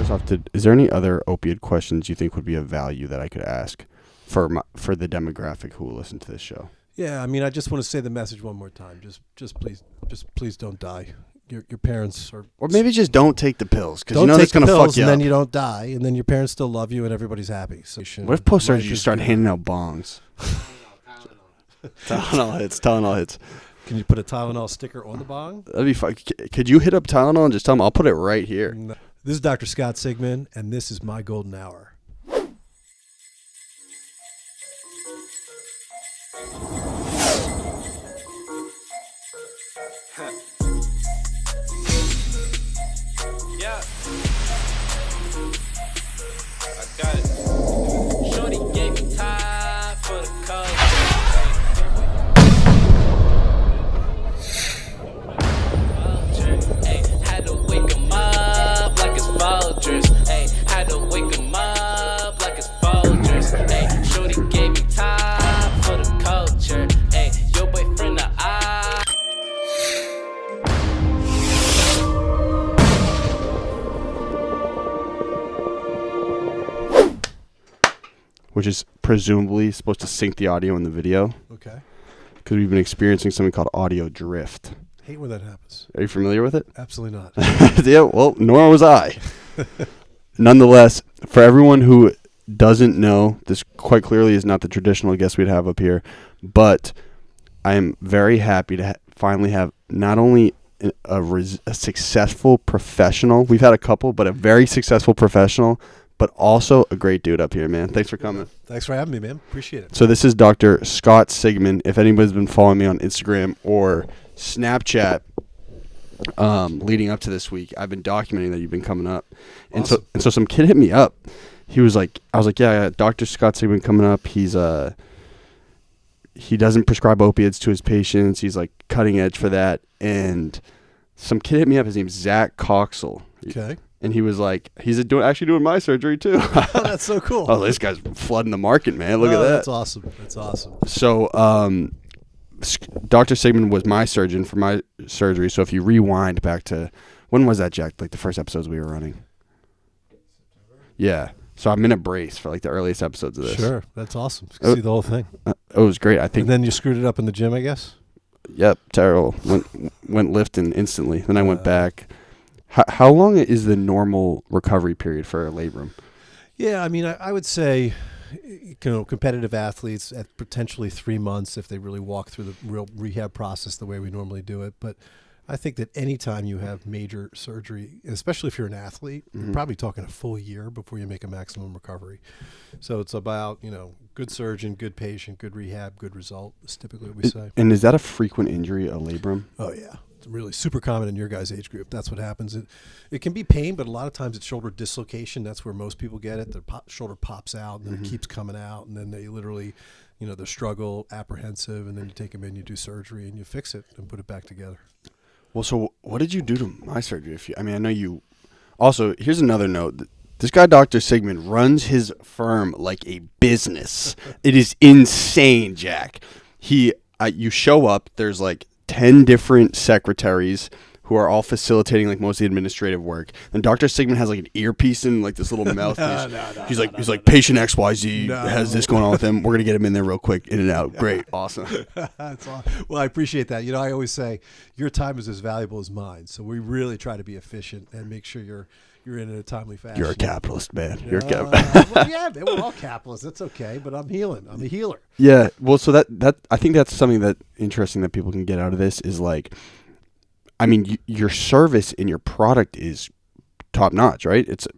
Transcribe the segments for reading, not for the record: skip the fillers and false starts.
First off, is there any other opioid questions you think would be of value that I could ask for the demographic who will listen to this show? Yeah, I mean, I just want to say the message one more time. Just please don't die. Your parents are... Or maybe just don't take the pills, because you know take that's going to fuck you and up. then you don't die, and then your parents still love you and everybody's happy. So what if post-surgery you start handing out bongs? Tylenol hits. Can you put a Tylenol sticker on the bong? That'd be fun. Could you hit up Tylenol and just tell them, I'll put it right here? No. This is Dr. Scott Sigman, and this is my golden hour. Yeah. I got it. Shorty gave me time for the culture. Hey, had to wake 'em up like it's Folgers. Hey, had to wake 'em up like it's Folgers. Hey, shorty gave me time for the culture. Hey, your boyfriend the eye. Which is presumably supposed to sync the audio and the video, Okay. because we've been experiencing something called audio drift. Hate when that happens. Are you familiar with it? Absolutely not. Yeah, well, nor was I. Nonetheless, for everyone who doesn't know, this quite clearly is not the traditional guest we'd have up here, but I am very happy to finally have not only a successful professional, we've had a couple, but a very successful professional, but also a great dude up here, man. Thanks for coming. Thanks for having me, man. Appreciate it. So this is Dr. Scott Sigman. If anybody's been following me on Instagram or Snapchat leading up to this week, I've been documenting that you've been coming up. And Awesome. so some kid hit me up. He was like, I was like, yeah, Dr. Scott Sigman coming up. He's he doesn't prescribe opiates to his patients. He's like cutting edge for that. And some kid hit me up. His name's Zach Coxell. Okay. And he was like, he's actually doing my surgery too. Oh, that's so cool. Oh, this guy's flooding the market, man. Look at that. That's awesome. That's awesome. So, Dr. Sigman was my surgeon for my surgery. So if you rewind back to, when was that, Jack? Like the first episodes we were running? Yeah. So I'm in a brace for like the earliest episodes of this. Sure. That's awesome. See the whole thing. It was great. I think. And then you screwed it up in the gym, I guess? Yep. Terrible. Went lifting instantly. Then I went back. How long is the normal recovery period for a labrum? Yeah, I mean, I would say, competitive athletes at potentially 3 months if they really walk through the real rehab process the way we normally do it. But I think that anytime you have major surgery, especially if you're an athlete, you're probably talking a full year before you make a maximum recovery. So it's about, good surgeon, good patient, good rehab, good result is typically what we say. And is that a frequent injury, a labrum? Oh, yeah. It's really super common in your guys' age group. That's what happens. It can be pain, but a lot of times it's shoulder dislocation. That's where most people get it. Their shoulder pops out, and then it keeps coming out, and then they literally, they struggle, apprehensive, and then you take them in, you do surgery, and you fix it and put it back together. Well, so what did you do to my surgery? I know you. Also, here's another note. This guy, Dr. Sigman, runs his firm like a business. It is insane, Jack. You show up. There's like 10 different secretaries who are all facilitating like most of the administrative work. And Dr. Sigman has like an earpiece and like this little mouthpiece. He's like patient XYZ has this going on with him. We're gonna get him in there real quick, in and out. Great, awesome. That's awesome. Well, I appreciate that. I always say your time is as valuable as mine. So we really try to be efficient and make sure you're in a timely fashion. You're a capitalist, man. You're a well, yeah, man, we're all capitalists. That's okay, but I'm healing. I'm a healer. Yeah. Well, so that I think that's something that interesting that people can get out of this is like, your service and your product is top notch, right? It's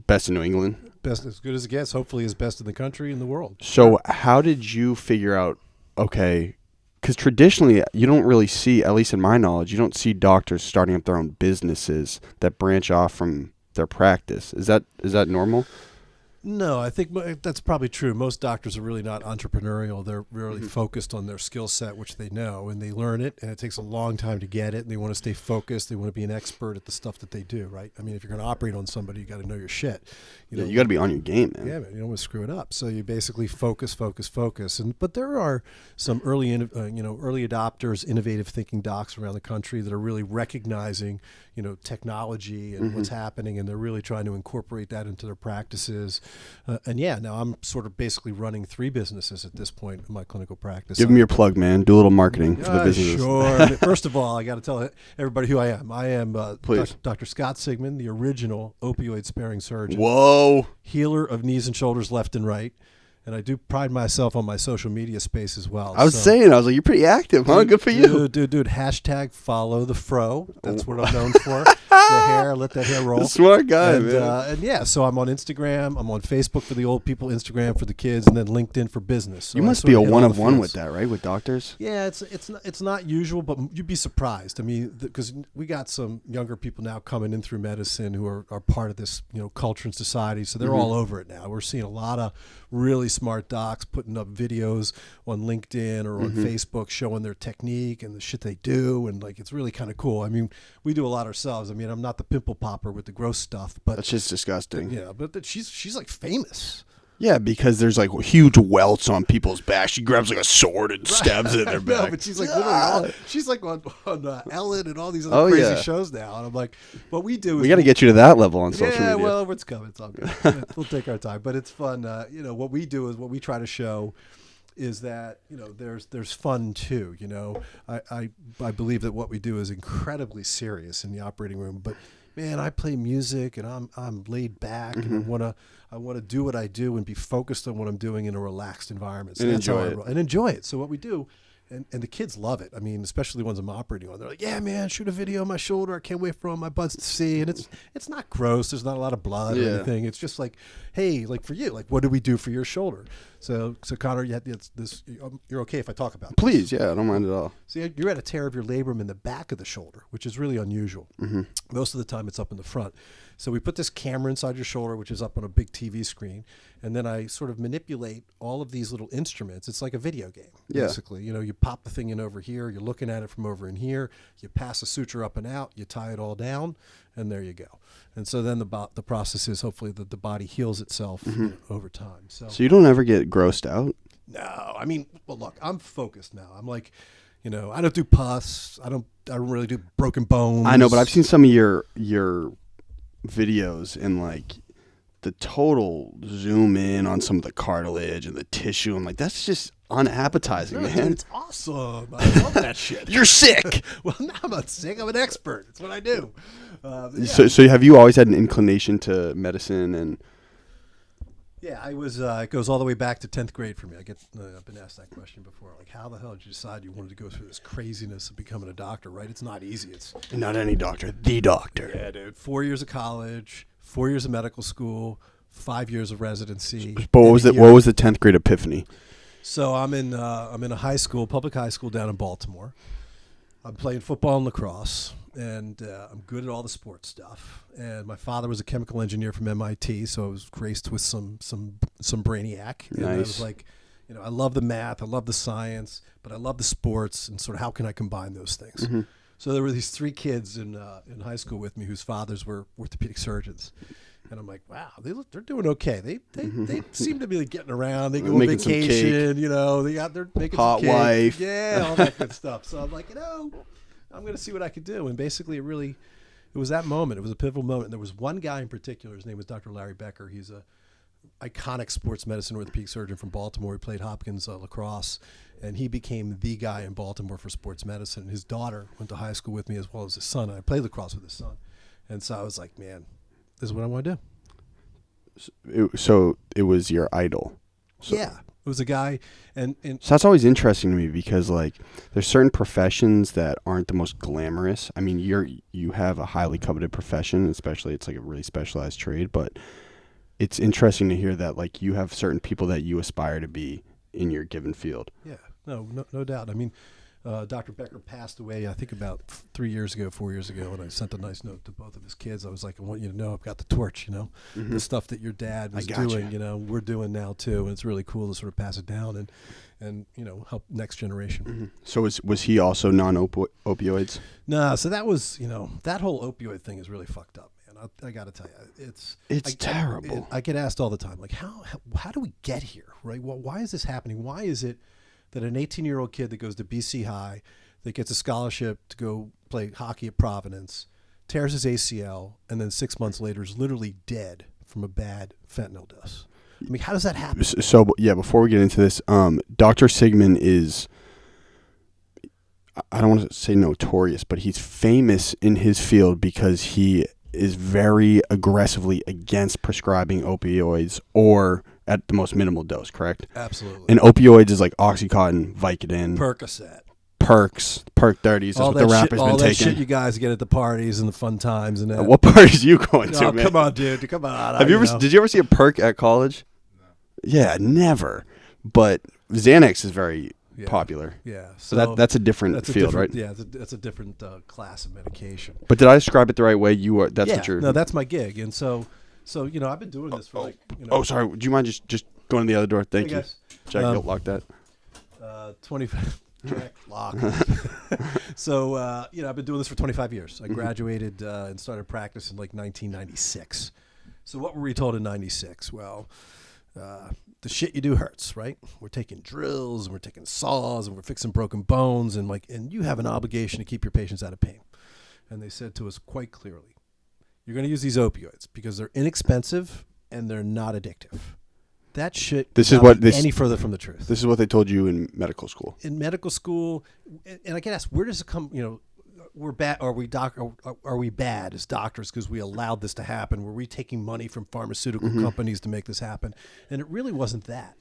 best in New England. Best, as good as it gets. Hopefully, as best in the country and the world. So how did you figure out? Okay, because traditionally you don't really see, at least in my knowledge, you don't see doctors starting up their own businesses that branch off from their practice. Is that normal? No, I think that's probably true. Most doctors are really not entrepreneurial. They're really focused on their skill set, which they know, and they learn it, and it takes a long time to get it, and they want to stay focused. They want to be an expert at the stuff that they do, right? I mean, if you're going to operate on somebody, you got to know your shit. You got to be on your game, man. Yeah, man, you don't want to screw it up. So you basically focus. But there are some early adopters, innovative thinking docs around the country that are really recognizing, technology and what's happening, and they're really trying to incorporate that into their practices. Now I'm sort of basically running 3 businesses at this point in my clinical practice. Give them your plug, man. Do a little marketing for the businesses. Sure. First of all, I got to tell everybody who I am. I am Please. Dr. Scott Sigman, the original opioid-sparing surgeon. Whoa. Healer of knees and shoulders left and right. And I do pride myself on my social media space as well. I was like, you're pretty active, huh? Good for you. Dude, hashtag follow the fro. That's what I'm known for. The hair, let that hair roll. Smart guy, man. So I'm on Instagram. I'm on Facebook for the old people, Instagram for the kids, and then LinkedIn for business. So you must be a one-of-one with that, right? With doctors? Yeah, it's not usual, but you'd be surprised. I mean, because we got some younger people now coming in through medicine who are part of this, culture and society. So they're all over it now. We're seeing a lot of really smart docs putting up videos on LinkedIn or on Facebook showing their technique and the shit they do, and it's really kind of cool. I mean, we do a lot ourselves. I mean, I'm not the pimple popper with the gross stuff, but that's just disgusting. Yeah, but she's like famous. Yeah, because there's huge welts on people's back. She grabs a sword and stabs it in their back. No, but she's she's on Ellen and all these other crazy shows now, and I'm like, what we do is we got to get you to that level on social media. Yeah, well, it's coming. It's all good. We'll take our time, but it's fun. What we do is what we try to show is that there's fun too. I believe that what we do is incredibly serious in the operating room, but man, I play music and I'm laid back and I want to do what I do and be focused on what I'm doing in a relaxed environment. So and enjoy it. So what we do, and the kids love it. I mean, especially the ones I'm operating on. They're like, yeah, man, shoot a video on my shoulder. I can't wait for all my buds to see. And it's not gross. There's not a lot of blood or anything. It's just like, hey, for you, what do we do for your shoulder? So Conor, you're okay if I talk about this? Please, yeah, I don't mind at all. So you're at a tear of your labrum in the back of the shoulder, which is really unusual. Most of the time it's up in the front. So we put this camera inside your shoulder, which is up on a big TV screen, and then I sort of manipulate all of these little instruments. It's like a video game, basically. You pop the thing in over here, you're looking at it from over in here, you pass a suture up and out, you tie it all down, and there you go. And so then the process is hopefully that the body heals itself over time. So you don't ever get grossed out? No, I mean, well, look, I'm focused now. I'm like, I don't do pus. I don't really do broken bones. I know, but I've seen some of your videos and the total zoom in on some of the cartilage and the tissue. I'm like, that's just unappetizing, man. Dude, it's awesome. I love that shit. You're sick. Well, no, I'm not sick. I'm an expert. It's what I do. So have you always had an inclination to medicine and? Yeah, I was. It goes all the way back to 10th grade for me. I've been asked that question before. How the hell did you decide you wanted to go through this craziness of becoming a doctor? Right? It's not easy. It's not any doctor, the doctor. Yeah, dude. 4 years of college, 4 years of medical school, 5 years of residency. But what was the 10th grade epiphany? So I'm in a high school, public high school down in Baltimore. I'm playing football and lacrosse, and I'm good at all the sports stuff. And my father was a chemical engineer from MIT, so I was graced with some brainiac. And I was like, I love the math, I love the science, but I love the sports, and sort of how can I combine those things? So there were these 3 kids in high school with me whose fathers were orthopedic surgeons. And I'm like, wow, they're doing okay. They seem to be getting around. They go on vacation, they're making hot some cake. Wife. Yeah, all that good stuff. So I'm like, I'm going to see what I could do. And basically it was that moment. It was a pivotal moment. And there was one guy in particular. His name was Dr. Larry Becker. He's a iconic sports medicine orthopedic surgeon from Baltimore. He played Hopkins lacrosse, and he became the guy in Baltimore for sports medicine. His daughter went to high school with me as well as his son. And I played lacrosse with his son. And so I was like, man, this is what I want to do. So it was your idol. Yeah, it was a guy, and so that's always interesting to me because there's certain professions that aren't the most glamorous. I mean, you have a highly coveted profession, especially it's a really specialized trade. But it's interesting to hear that you have certain people that you aspire to be in your given field. Yeah, no doubt. I mean, Dr. Becker passed away, I think about 4 years ago, and I sent a nice note to both of his kids. I was like, I want you to know I've got the torch, the stuff that your dad was doing, we're doing now too. And it's really cool to sort of pass it down and help next generation. So was he also non-opioids? No, so that was, that whole opioid thing is really fucked up, man. I got to tell you, it's terrible. I get asked all the time, like, how do we get here, right? Well, why is this happening? Why is it that an 18-year-old kid that goes to BC High, that gets a scholarship to go play hockey at Providence, tears his ACL, and then 6 months later is literally dead from a bad fentanyl dose? I mean, how does that happen? So yeah, before we get into this, Dr. Sigman is, I don't want to say notorious, but he's famous in his field because he is very aggressively against prescribing opioids or at the most minimal dose, correct? Absolutely. And opioids is like Oxycontin, Vicodin, Percocet, Perks, Perk 30s. That's what the rappers been all that taking. shit you guys get at the parties and the fun times and that. What parties you going to, Oh, man? come on, dude. Come on. Have you ever? Did you ever see a Perk at college? No. Yeah, never. But Xanax is very popular. Yeah. So that's a different field, right? Yeah, that's a different class of medication. But did I describe it the right way? You are. That's what you're. No, that's my gig, and so I've been doing this for Oh, sorry. Would you mind just going to the other door? Thank you. Guys. Jack, lock that. 25. Jack lock. So I've been doing this for 25 years. I graduated and started practice in like 1996. So what were we told in 96? Well, the shit you do hurts, right? We're taking drills and we're taking saws and we're fixing broken bones and you have an obligation to keep your patients out of pain. And they said to us quite clearly, you're going to use these opioids because they're inexpensive and they're not addictive. That shit any further from the truth. This is what they told you in medical school. In medical school, and I get asked, where does it come, we're bad, are we bad as doctors because we allowed this to happen? Were we taking money from pharmaceutical companies to make this happen? And it really wasn't that.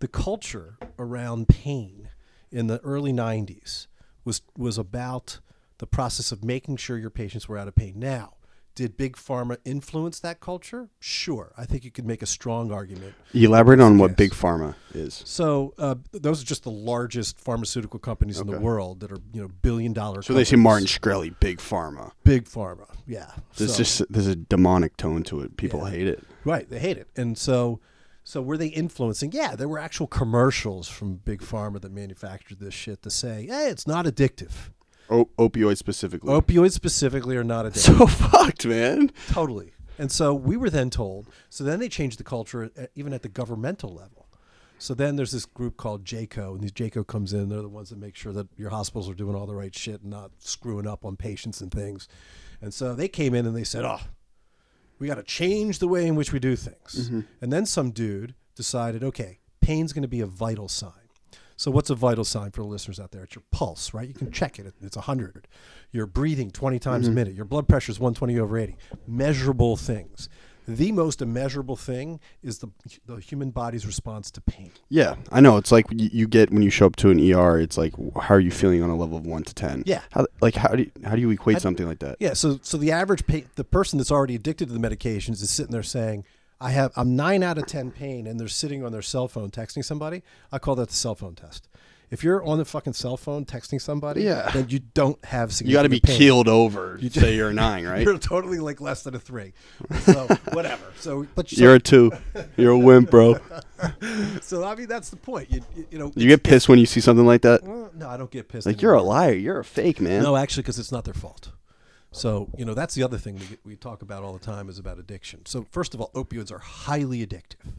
The culture around pain in the early 90s was about the process of making sure your patients were out of pain. Now, did Big Pharma influence that culture? Sure. I think you could make a strong argument. Elaborate on what Big Pharma is. So those are just the largest pharmaceutical companies in the world that are billion-dollar. So they say Martin Shkreli, Big Pharma. Big Pharma, yeah. There's a demonic tone to it. People hate it. Right, they hate it. And so were they influencing? Yeah, there were actual commercials from Big Pharma that manufactured this shit to say, hey, it's not addictive. Opioids specifically. Opioids specifically are not addictive. So fucked, man. Totally. And so we were then told, so then they changed the culture even at the governmental level. So then there's this group called JCO, and these JCO comes in. They're the ones that make sure that your hospitals are doing all the right shit and not screwing up on patients and things. And so they came in and they said, we got to change the way in which we do things. And then some dude decided, okay, pain's going to be a vital sign. So what's a vital sign for the listeners out there? It's your pulse, right? You can check it. It's 100. You're breathing 20 times a minute. Your blood pressure is 120/80. Measurable things. The most immeasurable thing is the human body's response to pain. Yeah, I know. It's like you get when you show up to an ER. It's like, how are you feeling on a level of 1 to 10? Yeah. How do you equate something like that? Yeah. So the average the person that's already addicted to the medications is sitting there saying, I'm 9 out of 10 pain, and they're sitting on their cell phone texting somebody. I call that the cell phone test. If you're on the fucking cell phone texting somebody, then you don't have significant pain. You got to be keeled over. You say you're a 9, right? You're totally like less than a 3. So whatever. You're a 2. You're a wimp, bro. So I mean, that's the point. You get pissed when you see something like that. No, I don't get pissed. Like you're a liar. You're a fake, man. No, actually, because it's not their fault. So, that's the other thing we talk about all the time is about addiction. So, first of all, opioids are highly addictive.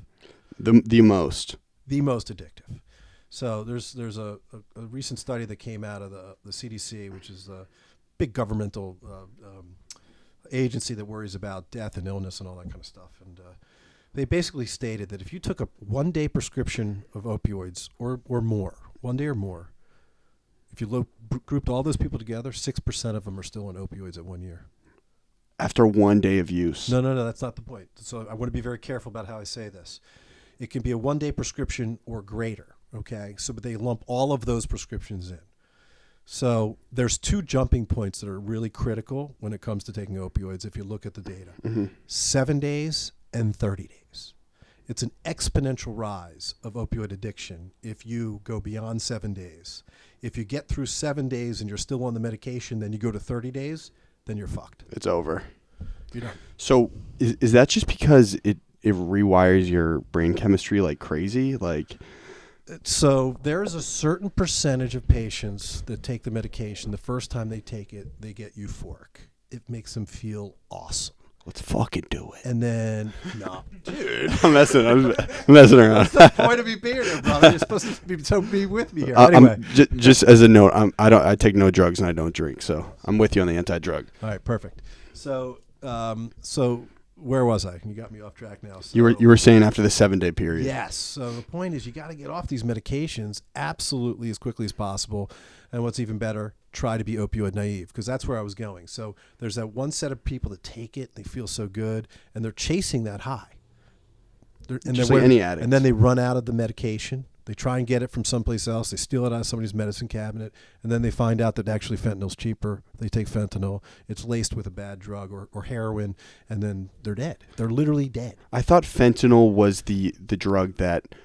The most. The most addictive. So, there's a recent study that came out of the CDC, which is a big governmental agency that worries about death and illness and all that kind of stuff. And they basically stated that if you took a 1-day prescription of opioids or more, 1 day or more, if you grouped all those people together, 6% of them are still on opioids at 1 year. After 1 day of use. No, that's not the point. So I want to be very careful about how I say this. It can be a 1-day prescription or greater, okay? But they lump all of those prescriptions in. So there's 2 jumping points that are really critical when it comes to taking opioids if you look at the data. 7 days and 30 days. it's an exponential rise of opioid addiction if you go beyond 7 days. If you get through 7 days and you're still on the medication, then you go to 30 days, then you're fucked. It's over. You're done. So is that just because it rewires your brain chemistry like crazy? Like, so there's a certain percentage of patients that take the medication. The first time they take it, they get euphoric. It makes them feel awesome. let's fucking do it. And then, no, dude. I'm messing around. What's the point of me being here, brother? You're supposed to be with me here. Anyway. Just as a note, I take no drugs and I don't drink, so I'm with you on the anti-drug. All right, perfect. So where was I? You got me off track now. So, You were saying after the 7-day period. Yes. So the point is, you got to get off these medications absolutely as quickly as possible. And what's even better, try to be opioid naive, because that's where I was going. So there's that one set of people that take it, they feel so good, and they're chasing that high. Just like any addict. And then they run out of the medication. They try and get it from someplace else. They steal it out of somebody's medicine cabinet, and then they find out that actually fentanyl's cheaper. They take fentanyl. It's laced with a bad drug or heroin, and then they're dead. They're literally dead. I thought fentanyl was the drug that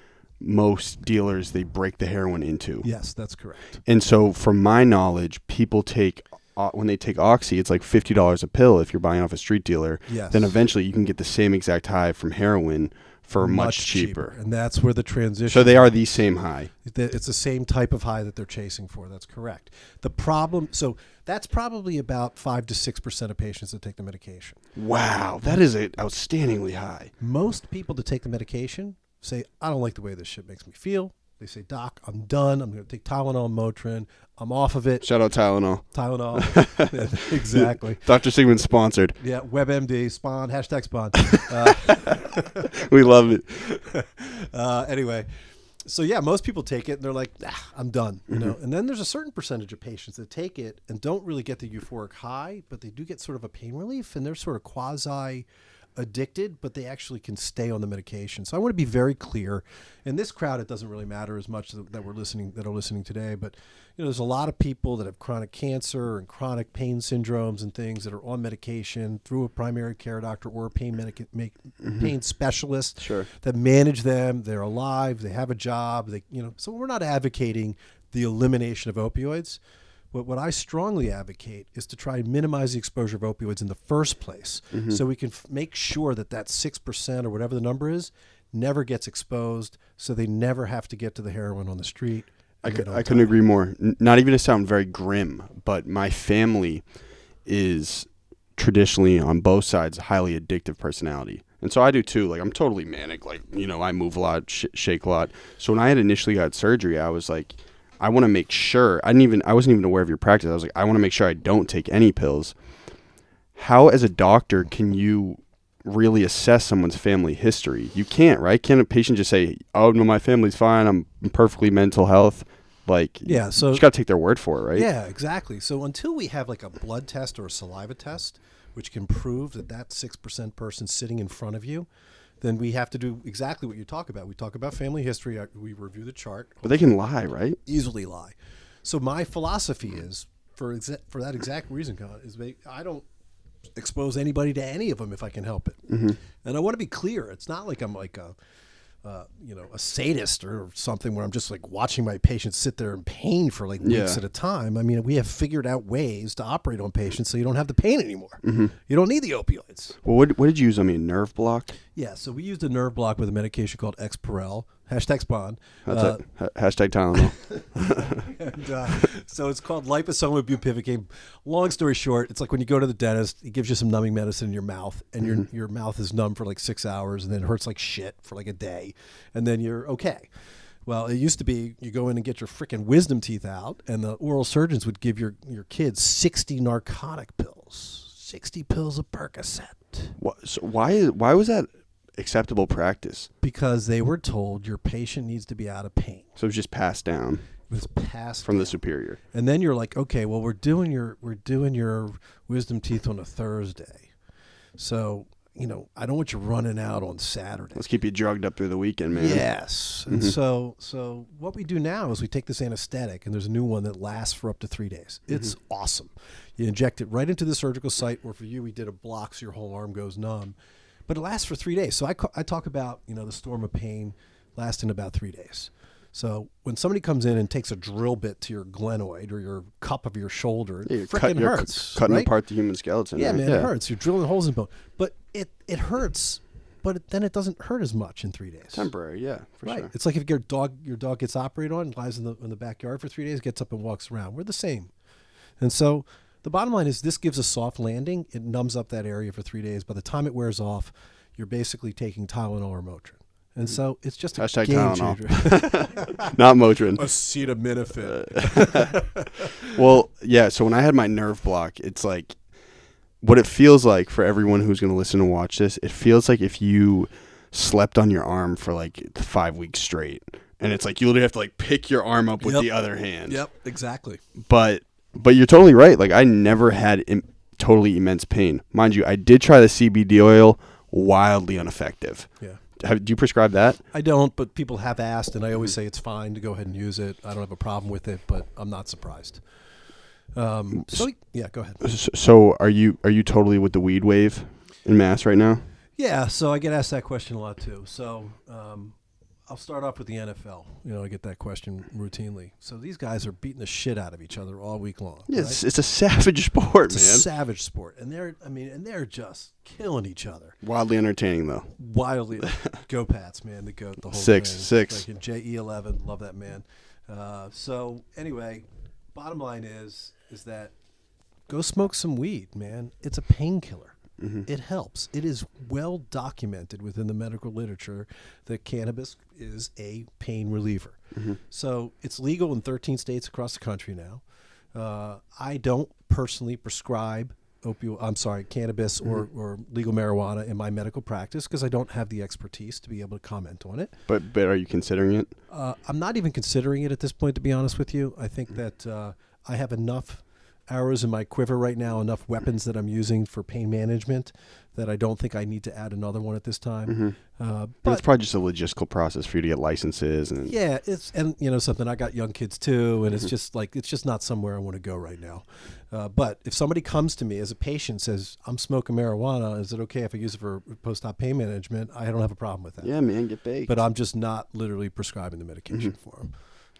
most dealers, they break the heroin into. Yes, that's correct. And so from my knowledge, people take, when they take Oxy, it's like $50 a pill if you're buying off a street dealer. Yes. Then eventually you can get the same exact high from heroin for much cheaper. And that's where the transition. So they are the same high. It's the same type of high that they're chasing for. That's correct. The problem, so that's probably about 5 to 6% of patients that take the medication. Wow, that is outstandingly high. Most people that take the medication say, I don't like the way this shit makes me feel. They say, Doc, I'm done. I'm going to take Tylenol and Motrin. I'm off of it. Shout out Tylenol. Exactly. Dr. Sigman sponsored. Yeah, WebMD, Spawn, # Spawn. We love it. Anyway, so yeah, most people take it and they're like, I'm done. You know. And then there's a certain percentage of patients that take it and don't really get the euphoric high, but they do get sort of a pain relief, and they're sort of quasi addicted, but they actually can stay on the medication. So I want to be very clear. In this crowd, it doesn't really matter as much that are listening today, but there's a lot of people that have chronic cancer and chronic pain syndromes and things that are on medication through a primary care doctor or a pain specialist that manage them. They're alive. They have a job. So we're not advocating the elimination of opioids. But what I strongly advocate is to try and minimize the exposure of opioids in the first place, so we can make sure that 6% or whatever the number is never gets exposed, so they never have to get to the heroin on the street. I couldn't agree more. Not even to sound very grim, but my family is traditionally on both sides highly addictive personality. And so I do too. Like, I'm totally manic. Like, I move a lot, shake a lot. So when I had initially got surgery, I was like, I want to make sure. I wasn't even aware of your practice. I was like, I want to make sure I don't take any pills. How, as a doctor, can you really assess someone's family history? You can't, right? Can a patient just say, "Oh no, my family's fine. I'm perfectly mental health"? Like, yeah. So you just got to take their word for it, right? Yeah, exactly. So until we have like a blood test or a saliva test, which can prove that 6% person sitting in front of you, then we have to do exactly what you talk about. We talk about family history. We review the chart. But they can lie, right? Easily lie. So my philosophy is, for that exact reason, Conor, is I don't expose anybody to any of them if I can help it. And I want to be clear. It's not like I'm like a sadist or something where I'm just like watching my patients sit there in pain for like weeks at a time. I mean, we have figured out ways to operate on patients so you don't have the pain anymore. You don't need the opioids. Well, what did you use? I mean, nerve block? Yeah, so we used a nerve block with a medication called Exparel, #Spawn. That's it. Hashtag Tylenol. And, so it's called liposomal bupivacaine. Long story short, it's like when you go to the dentist, he gives you some numbing medicine in your mouth, and your mouth is numb for like 6 hours, and then it hurts like shit for like a day, and then you're okay. Well, it used to be you go in and get your freaking wisdom teeth out, and the oral surgeons would give your kids 60 narcotic pills, 60 pills of Percocet. So why was that acceptable practice? Because they were told your patient needs to be out of pain. So it was just passed down. It was passed from down. the superior. And then you're like, okay, well, we're doing your wisdom teeth on a Thursday, so I don't want you running out on Saturday. Let's keep you drugged up through the weekend, man. Yes. And so what we do now is we take this anesthetic, and there's a new one that lasts for up to 3 days. It's awesome. You inject it right into the surgical site, or for you, we did a block so your whole arm goes numb. but it lasts for 3 days. So I talk about, the storm of pain lasting about 3 days. So when somebody comes in and takes a drill bit to your glenoid or your cup of your shoulder, it freaking hurts. Cutting right? apart the human skeleton. Yeah, right? man, it hurts. You're drilling holes in bone. But it hurts, but then it doesn't hurt as much in 3 days. Temporary, yeah, for right. sure. It's like if your dog gets operated on, lies in the backyard for 3 days, gets up and walks around. We're the same. And so the bottom line is this gives a soft landing. It numbs up that area for 3 days. By the time it wears off, you're basically taking Tylenol or Motrin. And so it's just a Hashtag game Tylenol. changer. Not Motrin. Acetaminophen. Well, yeah, so when I had my nerve block, it's like what it feels like for everyone who's going to listen and watch this, it feels like if you slept on your arm for like 5 weeks straight. And it's like you literally have to like pick your arm up with the other hand. Yep, exactly. But you're totally right. Like I never had totally immense pain. Mind you, I did try the CBD oil, wildly ineffective. Yeah. Do you prescribe that? I don't, but people have asked, and I always say it's fine to go ahead and use it. I don't have a problem with it, but I'm not surprised. Yeah, go ahead. So are you totally with the weed wave in Mass right now? Yeah, so I get asked that question a lot too. So I'll start off with the NFL. I get that question routinely. So these guys are beating the shit out of each other all week long. Yeah, right? it's a savage sport, It's man. a savage sport, and they're just killing each other. Wildly entertaining though. Wildly, go Pats, man, the goat, the whole Six. thing. Like JE11, love that man. So anyway, bottom line is that go smoke some weed, man. It's a painkiller. Mm-hmm. It helps. It is well documented within the medical literature that cannabis is a pain reliever. Mm-hmm. So it's legal in 13 states across the country now. I don't personally prescribe cannabis or legal marijuana in my medical practice because I don't have the expertise to be able to comment on it. But are you considering it? I'm not even considering it at this point, to be honest with you. I think that I have enough arrows in my quiver right now, enough weapons that I'm using for pain management that I don't think I need to add another one at this time. Mm-hmm. But it's probably just a logistical process for you to get licenses. Yeah, something. I got young kids too, and it's just not somewhere I want to go right now. But if somebody comes to me as a patient and says, I'm smoking marijuana, is it okay if I use it for post-op pain management? I don't have a problem with that. Yeah, man, get baked. But I'm just not literally prescribing the medication for them.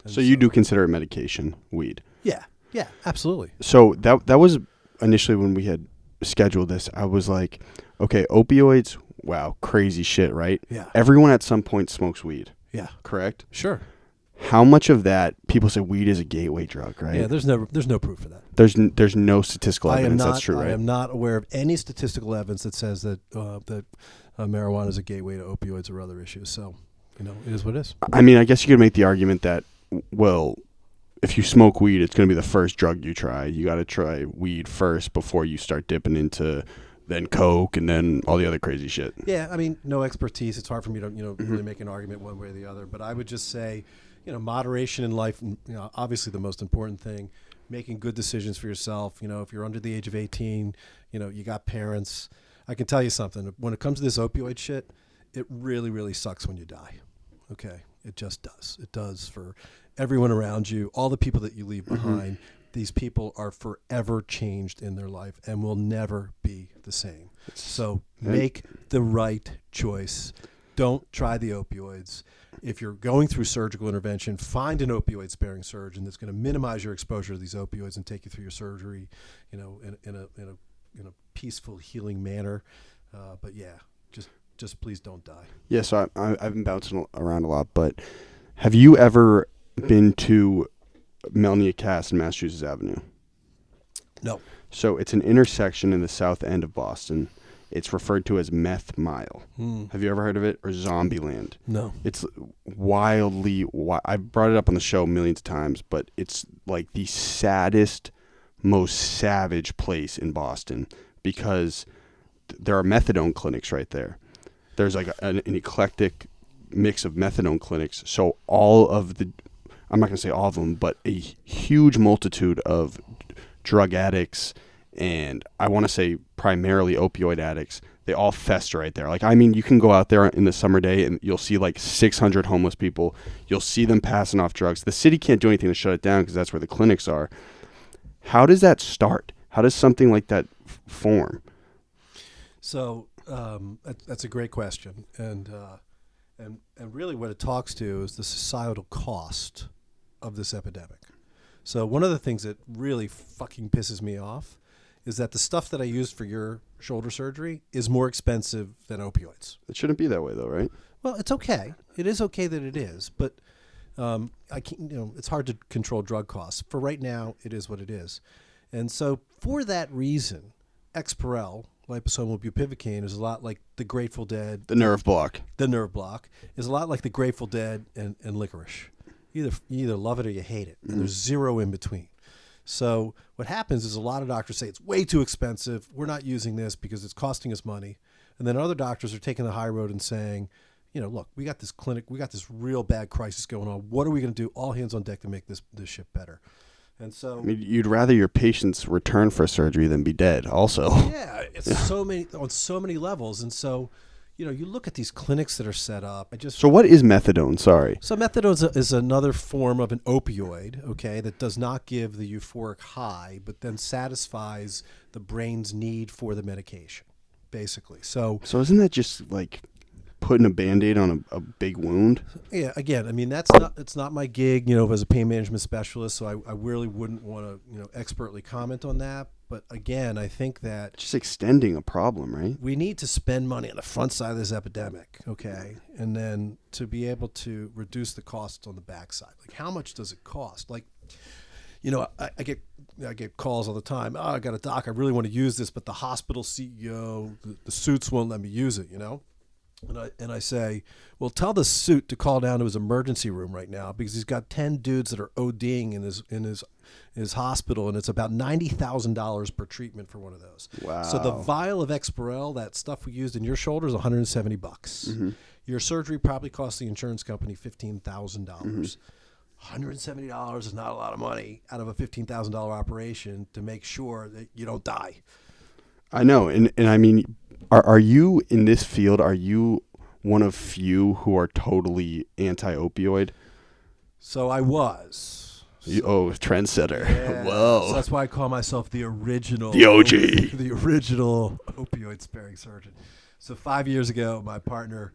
So you do consider it medication, weed? Yeah, absolutely. So that was initially when we had scheduled this. I was like, okay, opioids, wow, crazy shit, right? Yeah. Everyone at some point smokes weed. Yeah. Correct? Sure. How much of that people say weed is a gateway drug, right? Yeah, there's no proof for that. There's no statistical evidence that's true, right? I am not aware of any statistical evidence that says that marijuana is a gateway to opioids or other issues. So, it is what it is. I mean, I guess you could make the argument that, well, if you smoke weed, it's going to be the first drug you try. You got to try weed first before you start dipping into then coke and then all the other crazy shit. Yeah, I mean, no expertise. It's hard for me to really make an argument one way or the other. But I would just say, moderation in life. Obviously the most important thing. Making good decisions for yourself. If you're under the age of 18, you got parents. I can tell you something. When it comes to this opioid shit, it really, really sucks when you die. Okay, it just does. It does for everyone around you, all the people that you leave behind. These people are forever changed in their life and will never be the same. So make the right choice. Don't try the opioids. If you're going through surgical intervention, find an opioid-sparing surgeon that's going to minimize your exposure to these opioids and take you through your surgery, in a peaceful, healing manner. But yeah, just please don't die. Yeah, so I've been bouncing around a lot, but have you ever been to Melnia Cass and Massachusetts Avenue? No. So it's an intersection in the south end of Boston. It's referred to as Meth Mile. Have you ever heard of it? Or Zombieland? No. It's wildly... I've brought it up on the show millions of times, but it's like the saddest, most savage place in Boston because there are methadone clinics right there. There's like an eclectic mix of methadone clinics. So all of the... I'm not going to say all of them, but a huge multitude of drug addicts and I want to say primarily opioid addicts, they all fester right there. Like, I mean, you can go out there in the summer day and you'll see like 600 homeless people. You'll see them passing off drugs. The city can't do anything to shut it down because that's where the clinics are. How does that start? How does something like that form? So That's a great question, and really what it talks to is the societal cost of this epidemic. So one of the things that really fucking pisses me off is that the stuff that I used for your shoulder surgery is more expensive than opioids. It shouldn't be that way, though, right? Well, it's okay. It is okay that it is, but I can't, it's hard to control drug costs. For right now, it is what it is. And so for that reason, Exparel, liposomal bupivacaine, is a lot like the Grateful Dead. The nerve block. The nerve block is a lot like the Grateful Dead and licorice. You either love it or you hate it. And there's zero in between. So what happens is a lot of doctors say it's way too expensive. We're not using this because it's costing us money. And then other doctors are taking the high road and saying, look, we got this clinic, we got this real bad crisis going on. What are we going to do? All hands on deck to make this shit better. And so, you'd rather your patients return for surgery than be dead. Also, yeah, it's so many levels. And so, you look at these clinics that are set up. So what is methadone? Sorry. So methadone is another form of an opioid, okay, that does not give the euphoric high, but then satisfies the brain's need for the medication, basically. So isn't that just like putting a Band-Aid on a big wound? Yeah, again, it's not my gig, as a pain management specialist, so I really wouldn't want to, expertly comment on that. But again, I think that just extending a problem, right? We need to spend money on the front side of this epidemic, okay? And then to be able to reduce the costs on the backside. Like, how much does it cost? Like, I get calls all the time. Oh, I got a doc, I really want to use this, but the hospital CEO, the suits won't let me use it, And I say, well, tell the suit to call down to his emergency room right now because he's got 10 dudes that are ODing in his hospital, and it's about $90,000 per treatment for one of those. Wow. So the vial of Exparel, that stuff we used in your shoulder, is $170. Mm-hmm. Your surgery probably cost the insurance company $15,000. $170 is not a lot of money out of a $15,000 operation to make sure that you don't die. I know, and I mean, are you in this field? Are you one of few who are totally anti-opioid? So I was. Trendsetter. Yeah. Whoa. So that's why I call myself the original. The OG. The original opioid-sparing surgeon. So 5 years ago, my partner,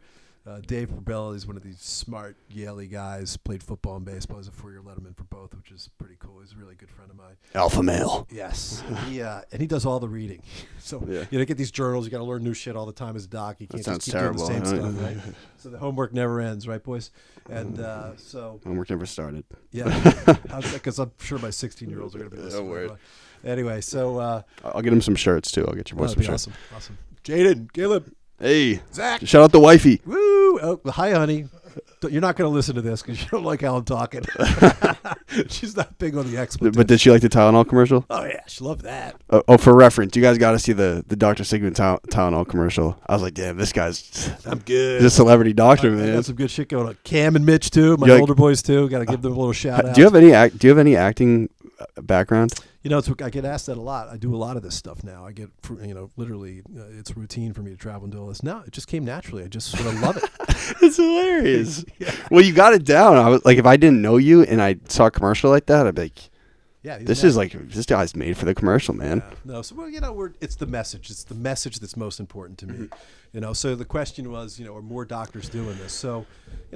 Dave Probella, is one of these smart Yale guys, played football and baseball. He's a 4-year letterman for both, which is pretty cool. He's a really good friend of mine. Alpha male. Yes. And he does all the reading. So get these journals. You got to learn new shit all the time as a doc. You can't just keep terrible. doing the same stuff, right? So the homework never ends, right, boys? And so homework never started. Yeah, because I'm sure my 16-year-olds are going to be listening. Don't worry. Anyway, so I'll get him some shirts too. I'll get your boys some shirts. Awesome. Jaden, Caleb, hey, Zach, shout out the wifey. Woo! Oh, hi, honey. You're not going to listen to this because you don't like how I'm talking. She's not big on the expletive. But did she like the Tylenol commercial? Oh yeah, she loved that. For reference, you guys got to see the Dr. Sigman Tylenol commercial. I was like, damn, this guy's I'm good. He's a celebrity doctor, man. Got some good shit going on. Cam and Mitch too, my older boys too. Got to give them a little shout out. Do you have any acting background? I get asked that a lot. I do a lot of this stuff now. I get, literally, it's routine for me to travel and do all this. No, it just came naturally. I just sort of love it. It's hilarious. Yeah. Well, you got it down. I was like, if I didn't know you and I saw a commercial like that, I'd be like, yeah, this guy's made for the commercial, man. Yeah. No, so it's the message. It's the message that's most important to me. So the question was, are more doctors doing this? So,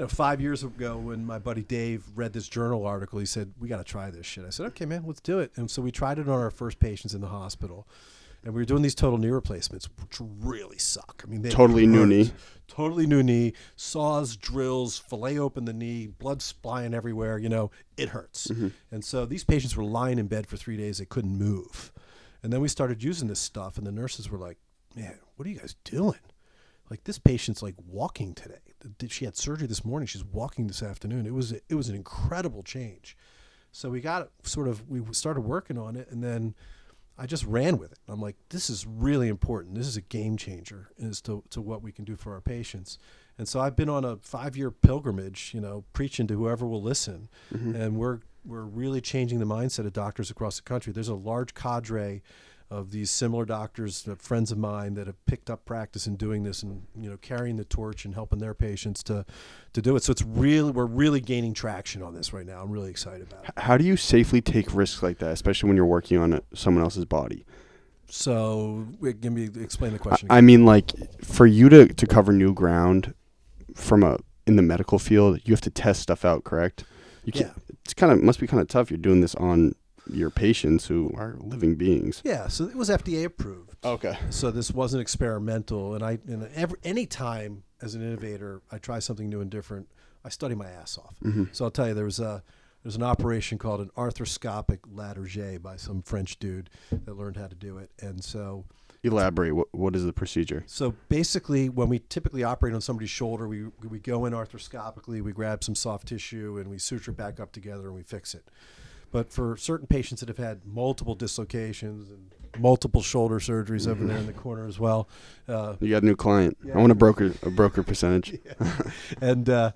5 years ago when my buddy Dave read this journal article, he said, we got to try this shit. I said, okay, man, let's do it. And so we tried it on our first patients in the hospital. And we were doing these total knee replacements, which really suck. I mean, totally new knee. Totally new knee, saws, drills, fillet open the knee, blood splying everywhere, it hurts. Mm-hmm. And so these patients were lying in bed for 3 days. They couldn't move. And then we started using this stuff, and the nurses were like, man, what are you guys doing? Like, this patient's like walking today. She had surgery this morning. She's walking this afternoon. It was an incredible change. So we started working on it, and then I just ran with it. I'm like, this is really important. This is a game changer as to what we can do for our patients. And so I've been on a 5-year pilgrimage, preaching to whoever will listen. Mm-hmm. And we're really changing the mindset of doctors across the country. There's a large cadre of these similar doctors, friends of mine, that have picked up practice in doing this and carrying the torch and helping their patients to do it. So we're really gaining traction on this right now. I'm really excited about it. How do you safely take risks like that, especially when you're working on someone else's body? Give me explain the question. I mean, like, for you to cover new ground in the medical field, you have to test stuff out, correct? You can't. Yeah. Must be kind of tough. You're doing this on your patients who are living beings. Yeah, so it was FDA approved. Okay. So this wasn't experimental, and any time as an innovator, I try something new and different. I study my ass off. Mm-hmm. So I'll tell you, there's an operation called an arthroscopic ladder by some French dude that learned how to do it, and so. Elaborate. What is the procedure? So basically, when we typically operate on somebody's shoulder, we go in arthroscopically, we grab some soft tissue, and we suture it back up together, and we fix it. But for certain patients that have had multiple dislocations and multiple shoulder surgeries over there in the corner as well. You got a new client. Yeah. I want a broker percentage. And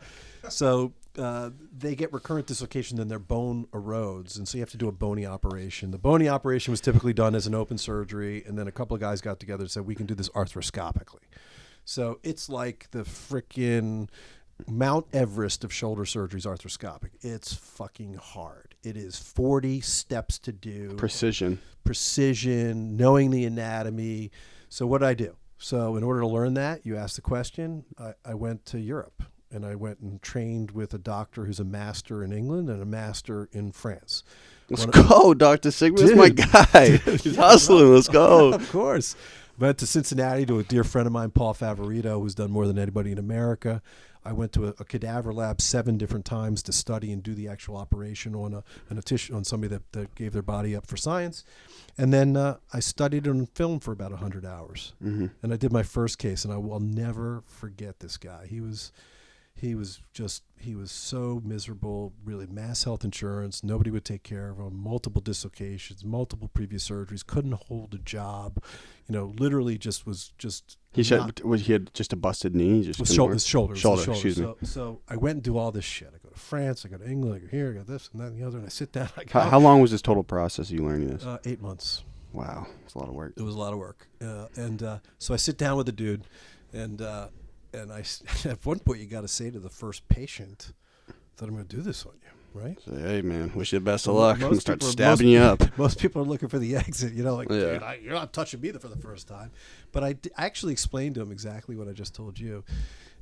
so they get recurrent dislocation, then their bone erodes, and so you have to do a bony operation. The bony operation was typically done as an open surgery, and then a couple of guys got together and said, we can do this arthroscopically. So it's like the frickin' Mount Everest of shoulder surgeries, arthroscopic. It's fucking hard. It is 40 steps to do. Precision, knowing the anatomy. So what did I do? So in order to learn that, you asked the question, I went to Europe. And I went and trained with a doctor who's a master in England and a master in France. Let's go, Dr. Sigman. That's my guy. He's hustling. Let's go. Of course. Went to Cincinnati to a dear friend of mine, Paul Favorito, who's done more than anybody in America. I went to a cadaver lab 7 different times to study and do the actual operation on a tissue, on somebody that gave their body up for science. And then I studied on film for about 100 hours. Mm-hmm. And I did my first case, and I will never forget this guy. He was so miserable, really. Mass health insurance, nobody would take care of him, multiple dislocations, multiple previous surgeries, couldn't hold a job, literally he had just a busted knee, his shoulder, excuse me. So I went and do all this shit. I go to France, I go to England, I go here, I go this and that and the other, and I sit down. How long was this total process of you learning this? 8 months. Wow, it's a lot of work. It was a lot of work, so I sit down with the dude, and I, at one point, you got to say to the first patient that I'm going to do this on you, right? Say, hey, man, wish you the best of luck. I'm going to start stabbing you up. Most people are looking for the exit, dude, you're not touching me for the first time. But I actually explained to him exactly what I just told you.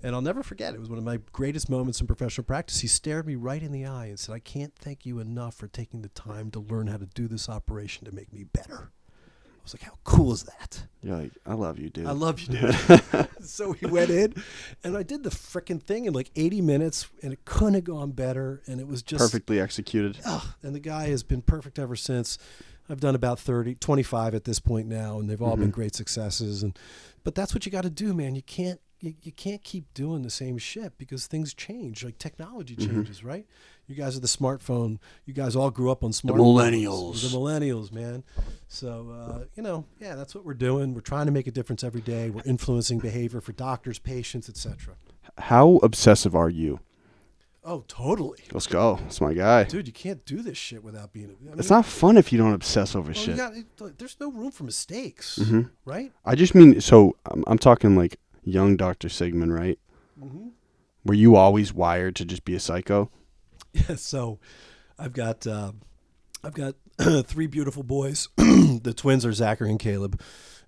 And I'll never forget, it was one of my greatest moments in professional practice. He stared me right in the eye and said, I can't thank you enough for taking the time to learn how to do this operation to make me better. I was like, how cool is that? You're like, I love you, dude. I love you, dude. So we went in, and I did the frickin' thing in like 80 minutes, and it couldn't have gone better, and it was just... perfectly executed. And the guy has been perfect ever since. I've done about 25 at this point now, and they've all been great successes. But that's what you got to do, man. You can't keep doing the same shit because things change. Like technology changes, right? You guys are the smartphone. You guys all grew up on smartphones. The millennials, man. So, that's what we're doing. We're trying to make a difference every day. We're influencing behavior for doctors, patients, etc. How obsessive are you? Oh, totally. Let's go. That's my guy. Dude, you can't do this shit without being... it's not fun if you don't obsess over shit. There's no room for mistakes, right? I just mean, so I'm talking like young Dr. Sigman, right? Mm-hmm. Were you always wired to just be a psycho? Yeah, so I've got 3 beautiful boys. The twins are Zachary and Caleb,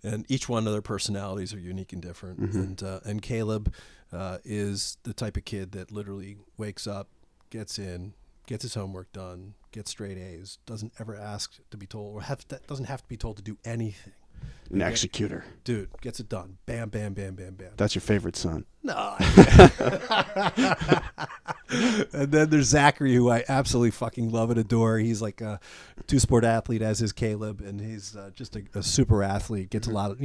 and each one of their personalities are unique and different. Mm-hmm. And Caleb is the type of kid that literally wakes up, gets his homework done, gets straight A's, doesn't ever ask to be told, or doesn't have to be told to do anything. An executor. Dude, gets it done. Bam, bam, bam, bam, bam. That's your favorite son. No. And then there's Zachary, who I absolutely fucking love and adore. He's like a 2-sport athlete, as is Caleb, and he's just a super athlete. Gets a lot of,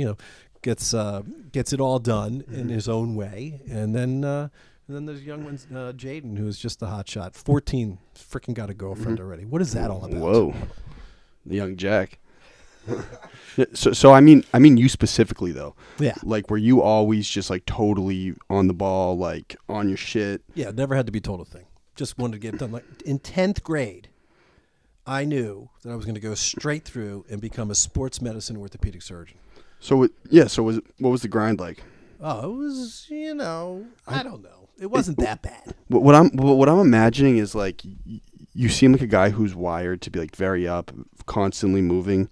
gets it all done in his own way. And then there's young one, Jaden, who is just the hot shot. 14, freaking got a girlfriend already. What is that all about? Whoa, the young Jack. So I mean you specifically though. Yeah. Like, were you always just like totally on the ball, like on your shit? Yeah, never had to be told a thing. Just wanted to get it done. Like in 10th grade, I knew that I was going to go straight through and become a sports medicine orthopedic surgeon. So what was the grind like? Oh, it was, I don't know. It wasn't that bad. What I'm imagining is like you seem like a guy who's wired to be like very up, constantly moving.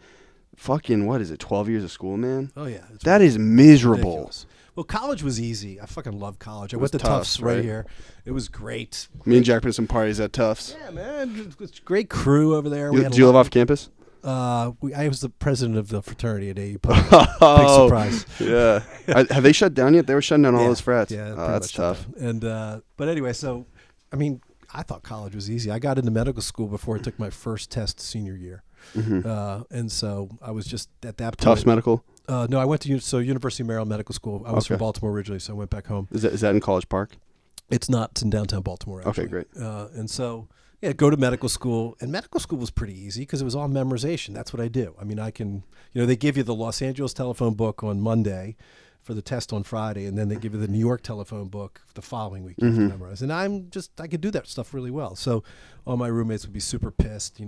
fucking, what is it, 12 years of school, man? Oh yeah, it's That is miserable. ridiculous. Well, college was easy. I fucking love college. I was went to Tufts right right? here. It was great. Me and Jack been to some parties at Tufts. Yeah, man, it was a great crew over there. Do you live off campus? I was the president of the fraternity at AU Pub. Oh, Big surprise. Yeah. Have they shut down yet? They were shutting down all those frats. Yeah, Oh, pretty that's much shut tough. down. And but anyway, so I mean, I thought college was easy. I got into medical school before I took my first test senior year, and so I was just at that point. Tufts Medical? No, I went to University of Maryland Medical School. I was from Okay. Baltimore originally, so I went back home. Is that in College Park? It's not. It's in downtown Baltimore. Actually. Okay, great. And so, yeah, go to medical school. And medical school was pretty easy because it was all memorization. That's what I do. I mean, I can, they give you the Los Angeles telephone book on Monday for the test on Friday, and then they give you the New York telephone book the following week you have to memorize. And I could do that stuff really well. So all my roommates would be super pissed,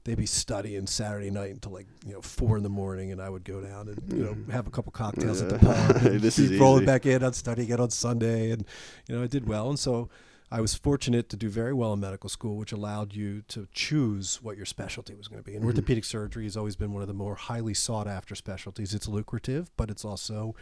They'd be studying Saturday night until 4 a.m, and I would go down and have a couple cocktails at the pub. And This be is rolling easy. back in. I'd study again on Sunday, and I did well. And so I was fortunate to do very well in medical school, which allowed you to choose what your specialty was going to be. And orthopedic surgery has always been one of the more highly sought after specialties. It's lucrative, but it's also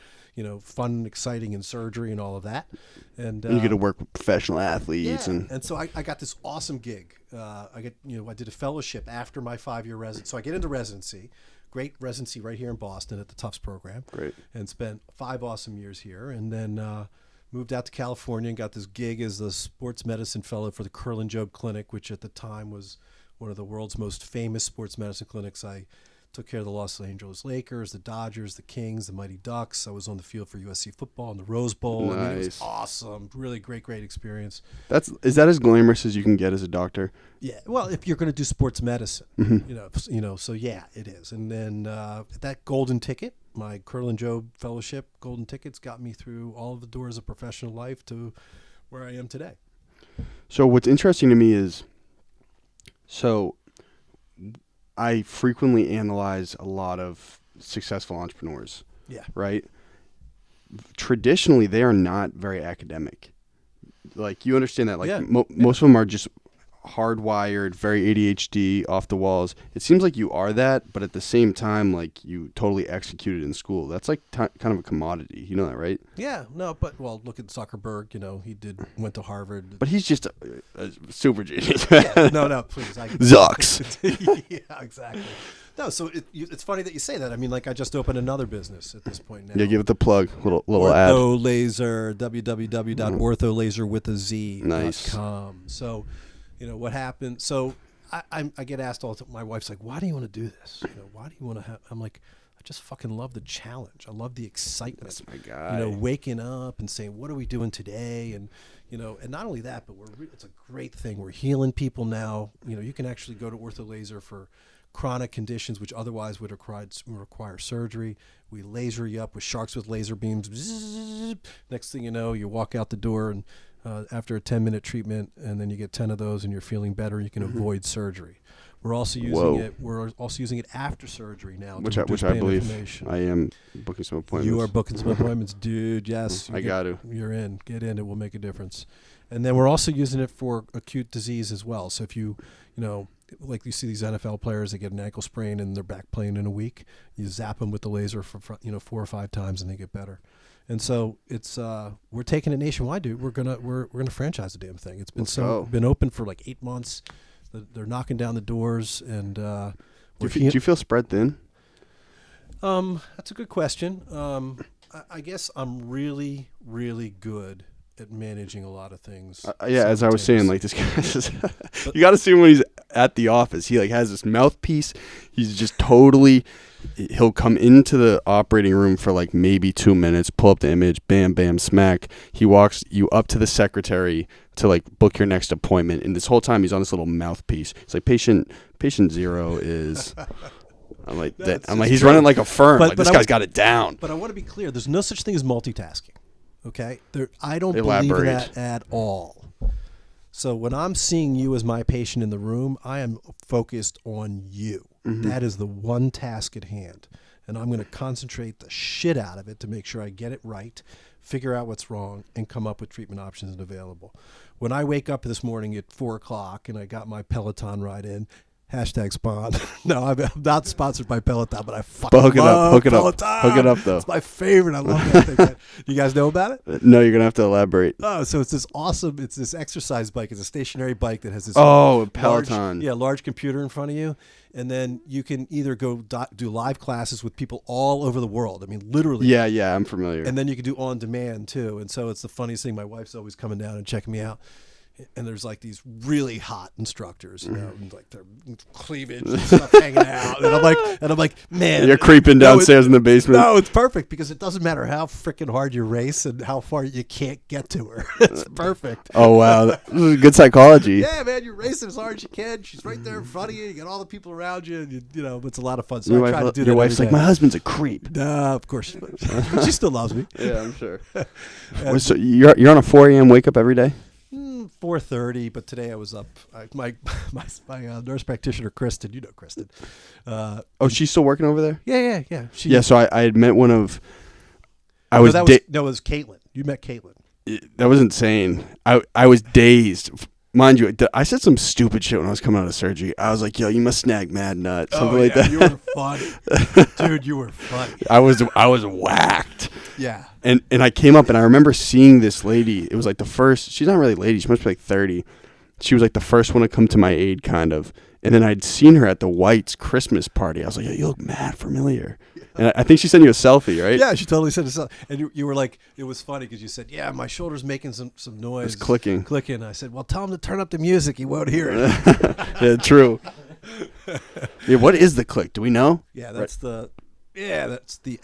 fun and exciting in surgery and all of that. And You get to work with professional athletes. yeah. And And so I got this awesome gig. I did a fellowship after my 5-year residency. So I get into residency, great residency right here in Boston at the Tufts program. Great. And spent 5 awesome years here. And then moved out to California and got this gig as the sports medicine fellow for the Curlin Job Clinic, which at the time was one of the world's most famous sports medicine clinics. I took care of the Los Angeles Lakers, the Dodgers, the Kings, the Mighty Ducks. I was on the field for USC football in the Rose Bowl. I mean, it was Nice. awesome. Really great experience. is that as glamorous as you can get as a doctor? Yeah, well, if you're going to do sports medicine, so yeah, it is. And then that golden ticket, my Curlin Job Fellowship golden tickets, got me through all of the doors of professional life to where I am today. So what's interesting to me is, I frequently analyze a lot of successful entrepreneurs, Yeah. right? Traditionally, they are not very academic. Like, you understand that, like, Yeah. most of them are just hardwired, very ADHD, off the walls. It seems like you are that, but at the same time, like, you totally executed in school. That's like kind of a commodity. You know that, right? Yeah, no, but look at Zuckerberg. He went to Harvard. But he's just a super genius. Yeah, no, please. Zucks. Yeah, exactly. No, so it's funny that you say that. I mean, I just opened another business at this point now. Yeah, give it the plug. Little ad. Ortholaser, www.ortholaserwithaz.com. Nice. So, what happened? So I get asked all the time. My wife's like, "Why do you want to do this? Why do you want to have?" I'm like, I just fucking love the challenge. I love the excitement. That's my guy. Waking up and saying, "What are we doing today?" And and not only that, but it's a great thing. We're healing people now. You can actually go to Ortholaser for chronic conditions which otherwise would require surgery. We laser you up with sharks with laser beams. Bzzz. Next thing you know, you walk out the door and after a 10-minute treatment, and then you get 10 of those, and you're feeling better. You can avoid surgery. We're also using it. We're also using it after surgery now, which to I reduce pain and believe. inflammation. I am booking some appointments. You are booking some appointments, dude. Yes, got to. You're in. Get in. It will make a difference. And then we're also using it for acute disease as well. So if you like you see these NFL players that get an ankle sprain and they're back playing in a week, you zap them with the laser for 4 or 5 times and they get better. And so it's we're taking it nationwide, dude. We're gonna franchise the damn thing. It's been been open for 8 months. They're knocking down the doors, and do you feel spread thin? That's a good question. I guess I'm really, really good at managing a lot of things. Yeah, as I was saying, this guy is you got to see him when he's at the office. He has this mouthpiece. He's just totally. He'll come into the operating room for maybe 2 minutes, pull up the image, bam, bam, smack. He walks you up to the secretary to book your next appointment, and this whole time he's on this little mouthpiece. It's like patient 0 is. I'm like that. I'm like he's running like a firm. But this guy's got it down. But I want to be clear. There's no such thing as multitasking. Okay, I don't Elaborate. believe in that at all. So when I'm seeing you as my patient in the room, I am focused on you. Mm-hmm. That is the one task at hand. And I'm going to concentrate the shit out of it to make sure I get it right, figure out what's wrong, and come up with treatment options available. When I wake up this morning at 4 o'clock and I got my Peloton ride in, Hashtag spawn. No, I'm not sponsored by Peloton, but I fucking Hook it up. love Hook it up. Peloton. Hook it up, though. It's my favorite. I love that thing. You guys know about it? No, you're gonna have to elaborate. Oh, so it's this exercise bike. It's a stationary bike that has this Peloton. large computer in front of you, and then you can either go do live classes with people all over the world. I mean, literally. Yeah, I'm familiar. And then you can do on demand too. And so it's the funniest thing. My wife's always coming down and checking me out. And there's like these really hot instructors, you know, and like their cleavage and stuff hanging out. And I'm like, man, you're creeping downstairs in the basement. No, it's perfect because it doesn't matter how freaking hard you race and how far you can't get to her. It's perfect. Oh wow, this is good psychology. Yeah, man, you're racing as hard as you can. She's right there in front of you. You got all the people around you, and you know it's a lot of fun. So I try to do that. Your wife's like, my husband's a creep. No, of course, but she still loves me. Yeah, I'm sure. So you're on a 4 a.m. wake up every day? 4:30, but today I was up. My nurse practitioner, Kristen. You know Kristen. She's still working over there? Yeah. So I had met one of. It was Caitlin. You met Caitlin. That was insane. I was dazed. Mind you, I said some stupid shit when I was coming out of surgery. I was like, yo, you must snag mad nut. Something like that. You were funny. Dude, you were funny. I was whacked. Yeah. And I came up and I remember seeing this lady. It was like the first, she's not really a lady. She must be like 30. She was like the first one to come to my aid kind of. And then I'd seen her at the White's Christmas party. I was like, yo, you look mad familiar. And I think she sent you a selfie, right? Yeah, she totally sent us a selfie. And you were like, it was funny because you said, yeah, my shoulder's making some noise. It's clicking. I said, well, tell him to turn up the music. He won't hear it. Yeah, true. Yeah, what is the click? Do we know? Yeah, that's the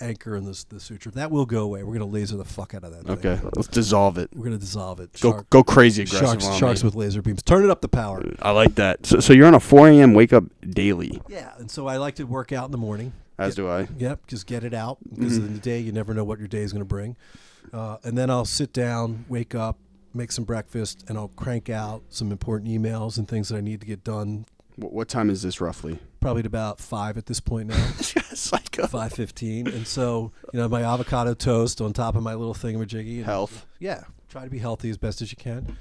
anchor in the suture. That will go away. We're going to laser the fuck out of that thing. Okay, let's dissolve it. We're going to dissolve it. Go crazy aggressive Sharks with laser beams. Turn it up the power. I like that. So you're on a 4 a.m. wake up daily. Yeah, and so I like to work out in the morning. As do I. Yep, just get it out because in the day you never know what your day is going to bring. And then I'll sit down, wake up, make some breakfast, and I'll crank out some important emails and things that I need to get done. What time is this roughly? Probably at about 5 at this point now. Psycho. 5:15. And so, my avocado toast on top of my little thingamajiggy. Health. Yeah, try to be healthy as best as you can.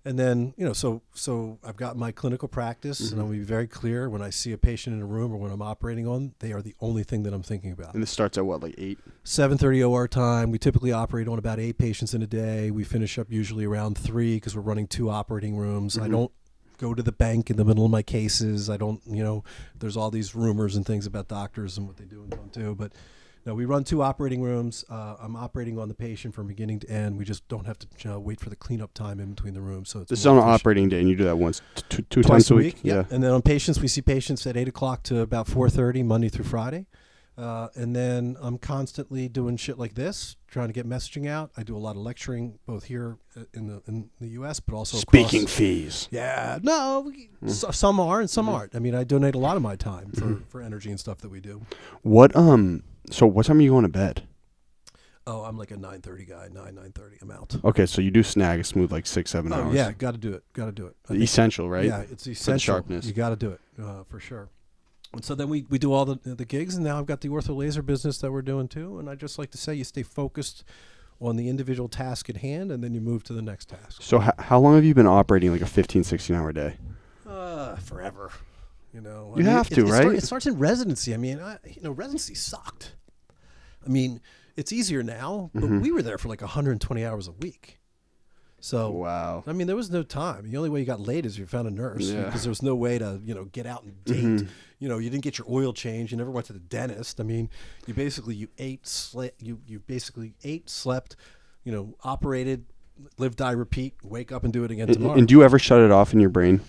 And then, so I've got my clinical practice, and I'll be very clear when I see a patient in a room or when I'm operating on, they are the only thing that I'm thinking about. And this starts at what, like 8? 7:30 OR time. We typically operate on about 8 patients in a day. We finish up usually around 3 because we're running 2 operating rooms. I don't go to the bank in the middle of my cases. I don't, there's all these rumors and things about doctors and what they do and don't do, but no, we run 2 operating rooms. I'm operating on the patient from beginning to end. We just don't have to wait for the cleanup time in between the rooms. So this is on an operating day, and you do that once, two times a week. Yeah. And then on patients, we see patients at 8 o'clock to about 4:30 Monday through Friday. And then I'm constantly doing shit like this, trying to get messaging out. I do a lot of lecturing, both here in the U.S., but also speaking fees. Yeah, no, some are and some aren't. I mean, I donate a lot of my time for energy and stuff that we do. So what time are you going to bed? Oh, I'm like a 9:30 guy. 9:30. I'm out. Okay, so you do snag a smooth like 6-7 hours. Yeah, got to do it. Essential, right? Yeah, it's essential. For the sharpness. You got to do it for sure. And so then we do all the gigs, and now I've got the ortho laser business that we're doing too. And I just like to say you stay focused on the individual task at hand, and then you move to the next task. So how long have you been operating like a 15, 16-hour day? Forever. You have to, right? It starts in residency. I mean, residency sucked. I mean, it's easier now, but we were there for like 120 hours a week. So, wow. I mean, there was no time. The only way you got laid is you found a nurse because there was no way to, get out and date. You didn't get your oil change. You never went to the dentist. I mean, you ate, slept, operated, live, die, repeat, wake up and do it again tomorrow. And do you ever shut it off in your brain?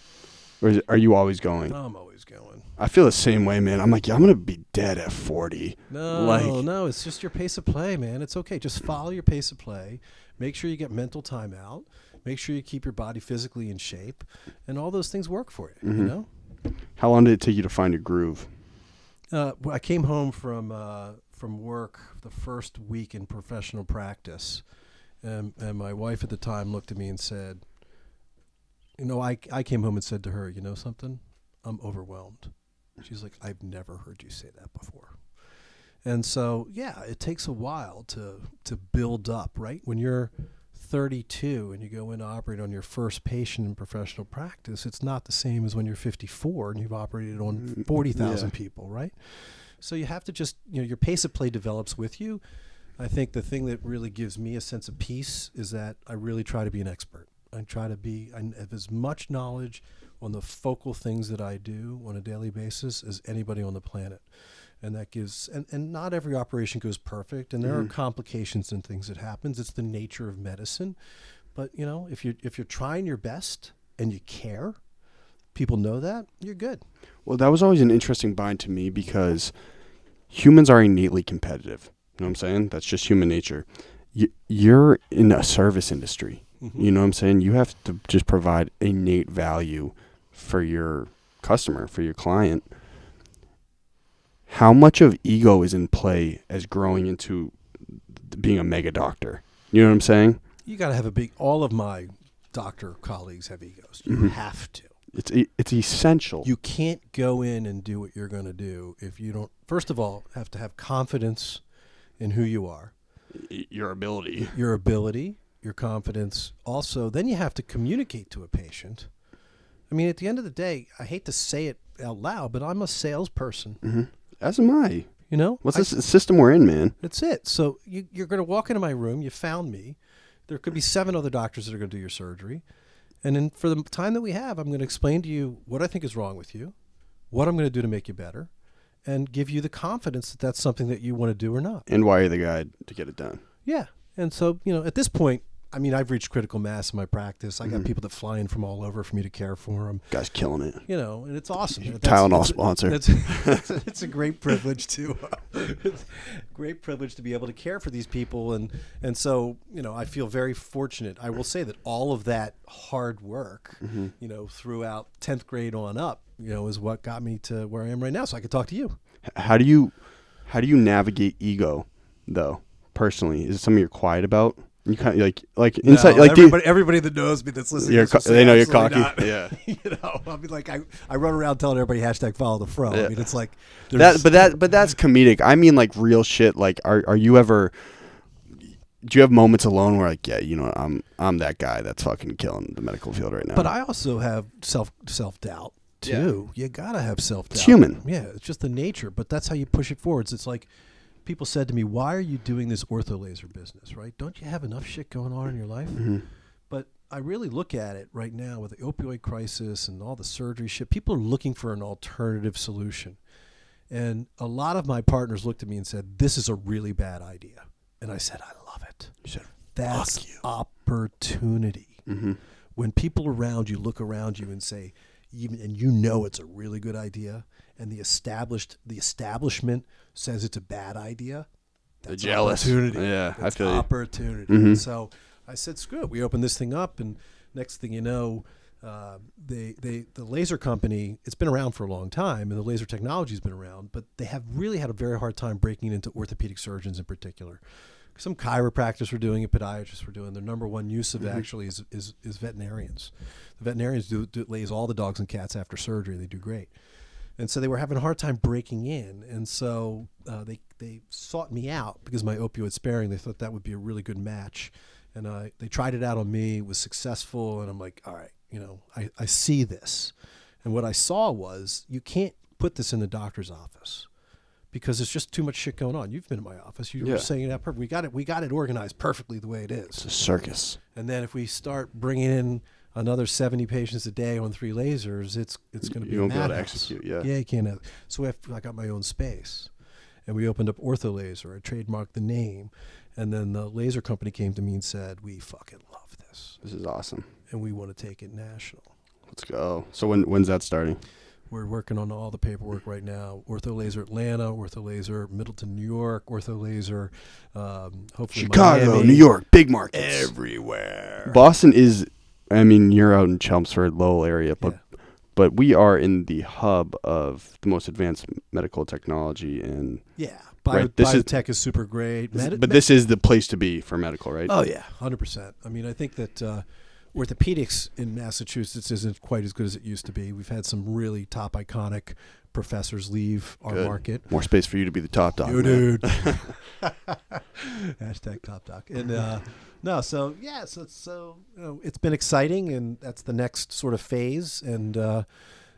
Or are you always going? I'm always going. I feel the same way, man. I'm like, I'm going to be dead at 40. No, it's just your pace of play, man. It's okay. Just follow your pace of play. Make sure you get mental time out. Make sure you keep your body physically in shape. And all those things work for you, How long did it take you to find your groove? I came home from work the first week in professional practice. And my wife at the time looked at me and said, I came home and said to her, you know something? I'm overwhelmed. She's like, I've never heard you say that before. And so, yeah, it takes a while to build up, right? When you're 32 and you go in to operate on your first patient in professional practice, it's not the same as when you're 54 and you've operated on 40,000 people, right? So you have to just, your pace of play develops with you. I think the thing that really gives me a sense of peace is that I really try to be an expert. I have as much knowledge on the focal things that I do on a daily basis as anybody on the planet. And that gives, and not every operation goes perfect, and there are complications and things that happens. It's the nature of medicine. But, if you're trying your best and you care, people know that, you're good. Well, that was always an interesting bind to me because humans are innately competitive. You know what I'm saying? That's just human nature. You're in a service industry. Mm-hmm. You know what I'm saying? You have to just provide innate value for your customer, for your client. How much of ego is in play as growing into being a mega doctor? You know what I'm saying? You got to have all of my doctor colleagues have egos. You have to. It's essential. You can't go in and do what you're going to do if you don't, first of all, have to have confidence in who you are. Your ability, your confidence. Also, then you have to communicate to a patient. I mean, at the end of the day, I hate to say it out loud, but I'm a salesperson. Mm-hmm. As am I. What's this system we're in, man? That's it. So you're going to walk into my room. You found me. There could be 7 other doctors that are going to do your surgery. And then for the time that we have, I'm going to explain to you what I think is wrong with you, what I'm going to do to make you better, and give you the confidence that that's something that you want to do or not. And why you're the guy to get it done. Yeah. And so, at this point, I mean, I've reached critical mass in my practice. I got people that fly in from all over for me to care for them. Guy's killing it. And it's awesome. Tylenol sponsor. It's a great privilege to be able to care for these people. And so, I feel very fortunate. I will say that all of that hard work, throughout 10th grade on up, is what got me to where I am right now. So I could talk to you. How do you navigate ego, though, personally? Is it something you're quiet about? You kind of like inside, no, everybody that knows me that's listening, they know you're cocky. Not. Yeah, I'll be like, I run around telling everybody #follow the fro. Yeah. I mean, it's like that, but that's comedic. I mean, like real shit. Like, are you ever? Do you have moments alone where like, I'm that guy that's fucking killing the medical field right now? But I also have self doubt too. Yeah. You gotta have self doubt. It's human. Yeah, it's just the nature. But that's how you push it forwards. It's like. People said to me, why are you doing this ortho laser business, right? Don't you have enough shit going on in your life? Mm-hmm. But I really look at it right now with the opioid crisis and all the surgery shit. People are looking for an alternative solution. And a lot of my partners looked at me and said, this is a really bad idea. And I said, I love it. You said, that's opportunity. Mm-hmm. When people around you look around you and say, and it's a really good idea, and the establishment says it's a bad idea, that's jealous. Opportunity. Yeah, that's I feel opportunity. Mm-hmm. So I said, screw it. We opened this thing up, and next thing you know, the laser company, it's been around for a long time, and the laser technology has been around, but they have really had a very hard time breaking into orthopedic surgeons in particular. Some chiropractors were doing it, podiatrists were doing. Their number one use of actually is veterinarians. The veterinarians lays all the dogs and cats after surgery. They do great. And so they were having a hard time breaking in. And so they sought me out because of my opioid sparing. They thought that would be a really good match. And they tried it out on me. It was successful. And I'm like, all right, I see this. And what I saw was you can't put this in the doctor's office because there's just too much shit going on. You've been in my office. You were saying that perfect. We got it organized perfectly the way it is. It's a circus. And then if we start bringing in another 70 patients a day on 3 lasers, it's going to be you won't a be able to madhouse. execute. Yeah, you can't have. So I got my own space, and we opened up Ortho Laser. I trademarked the name, and then the laser company came to me and said, "We fucking love this. This is awesome, and we want to take it national." Let's go. So when's that starting? We're working on all the paperwork right now. Ortho Laser Atlanta, Ortho Laser Middleton, New York, Ortho Laser, hopefully Chicago, Miami, New York, big markets everywhere. Boston is. I mean, you're out in Chelmsford, Lowell area, but we are in the hub of the most advanced medical technology and biotech is super great. This is the place to be for medical, right? Oh yeah, 100%. I mean, I think that orthopedics in Massachusetts isn't quite as good as it used to be. We've had some really top iconic professors leave our Good. market. More space for you to be the top dog. Yo, man. dude. Hashtag top doc. And no, so yeah, so it's been exciting, and that's the next sort of phase. And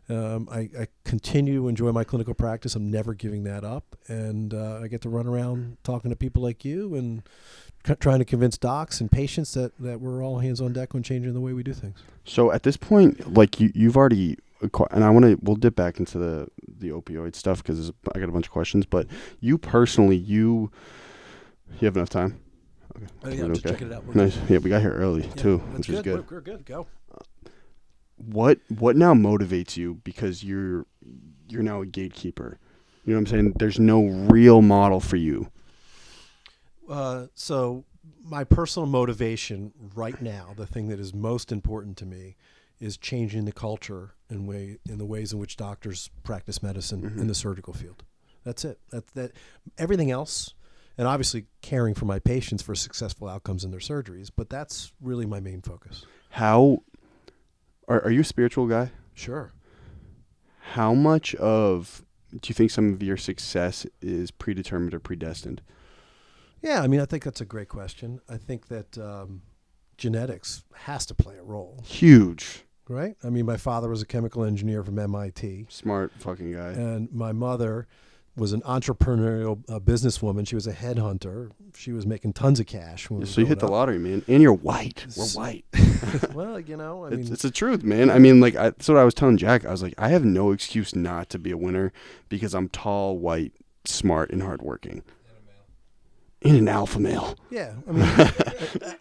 I continue to enjoy my clinical practice. I'm never giving that up, and I get to run around talking to people like you and trying to convince docs and patients that we're all hands on deck on changing the way we do things. So at this point, like you've already, and we'll dip back into the opioid stuff because I got a bunch of questions. But you personally, you have enough time? Okay. Oh, yeah, I'm just checking it out. Nice. Yeah, we got here early too, which is good. We're good. Go. What now motivates you? Because you're now a gatekeeper. You know what I'm saying? There's no real model for you. So my personal motivation right now, the thing that is most important to me, is changing the culture in the ways in which doctors practice medicine in the surgical field. That's it. That everything else, and obviously caring for my patients for successful outcomes in their surgeries, but that's really my main focus. How are you a spiritual guy? Sure. How much do you think some of your success is predetermined or predestined? Yeah, I mean, I think that's a great question. I think that genetics has to play a role. Huge. Right? I mean, my father was a chemical engineer from MIT. Smart fucking guy. And my mother was an entrepreneurial businesswoman. She was a headhunter. She was making tons of cash. When So you hit the lottery, man. And you're white. We're white. Well, I mean, it's the truth, man. I mean, like, that's what I was telling Jack. I was like, I have no excuse not to be a winner because I'm tall, white, smart, and hardworking. And an alpha male. Yeah, I mean,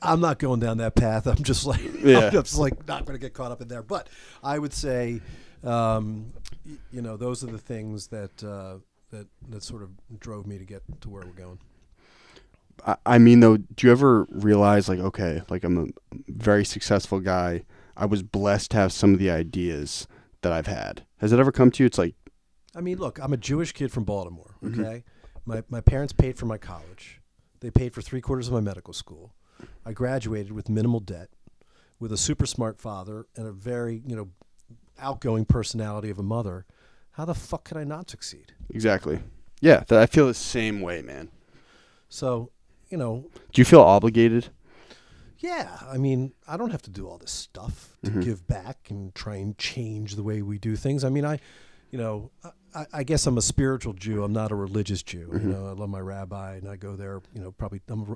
I'm not going down that path. I'm just like, I'm just like not going to get caught up in there. But I would say, those are the things that sort of drove me to get to where we're going. I mean, though, do you ever realize, like, okay, like I'm a very successful guy. I was blessed to have some of the ideas that I've had. Has it ever come to you? It's like, I mean, look, I'm a Jewish kid from Baltimore. Okay, my parents paid for my college. They paid for 3/4 of my medical school. I graduated with minimal debt, with a super smart father and a very, outgoing personality of a mother. How the fuck could I not succeed? Exactly. Yeah, I feel the same way, man. So, Do you feel obligated? Yeah, I mean, I don't have to do all this stuff to give back and try and change the way we do things. I mean, I guess I'm a spiritual Jew. I'm not a religious Jew. I love my rabbi, and I go there. Probably I'm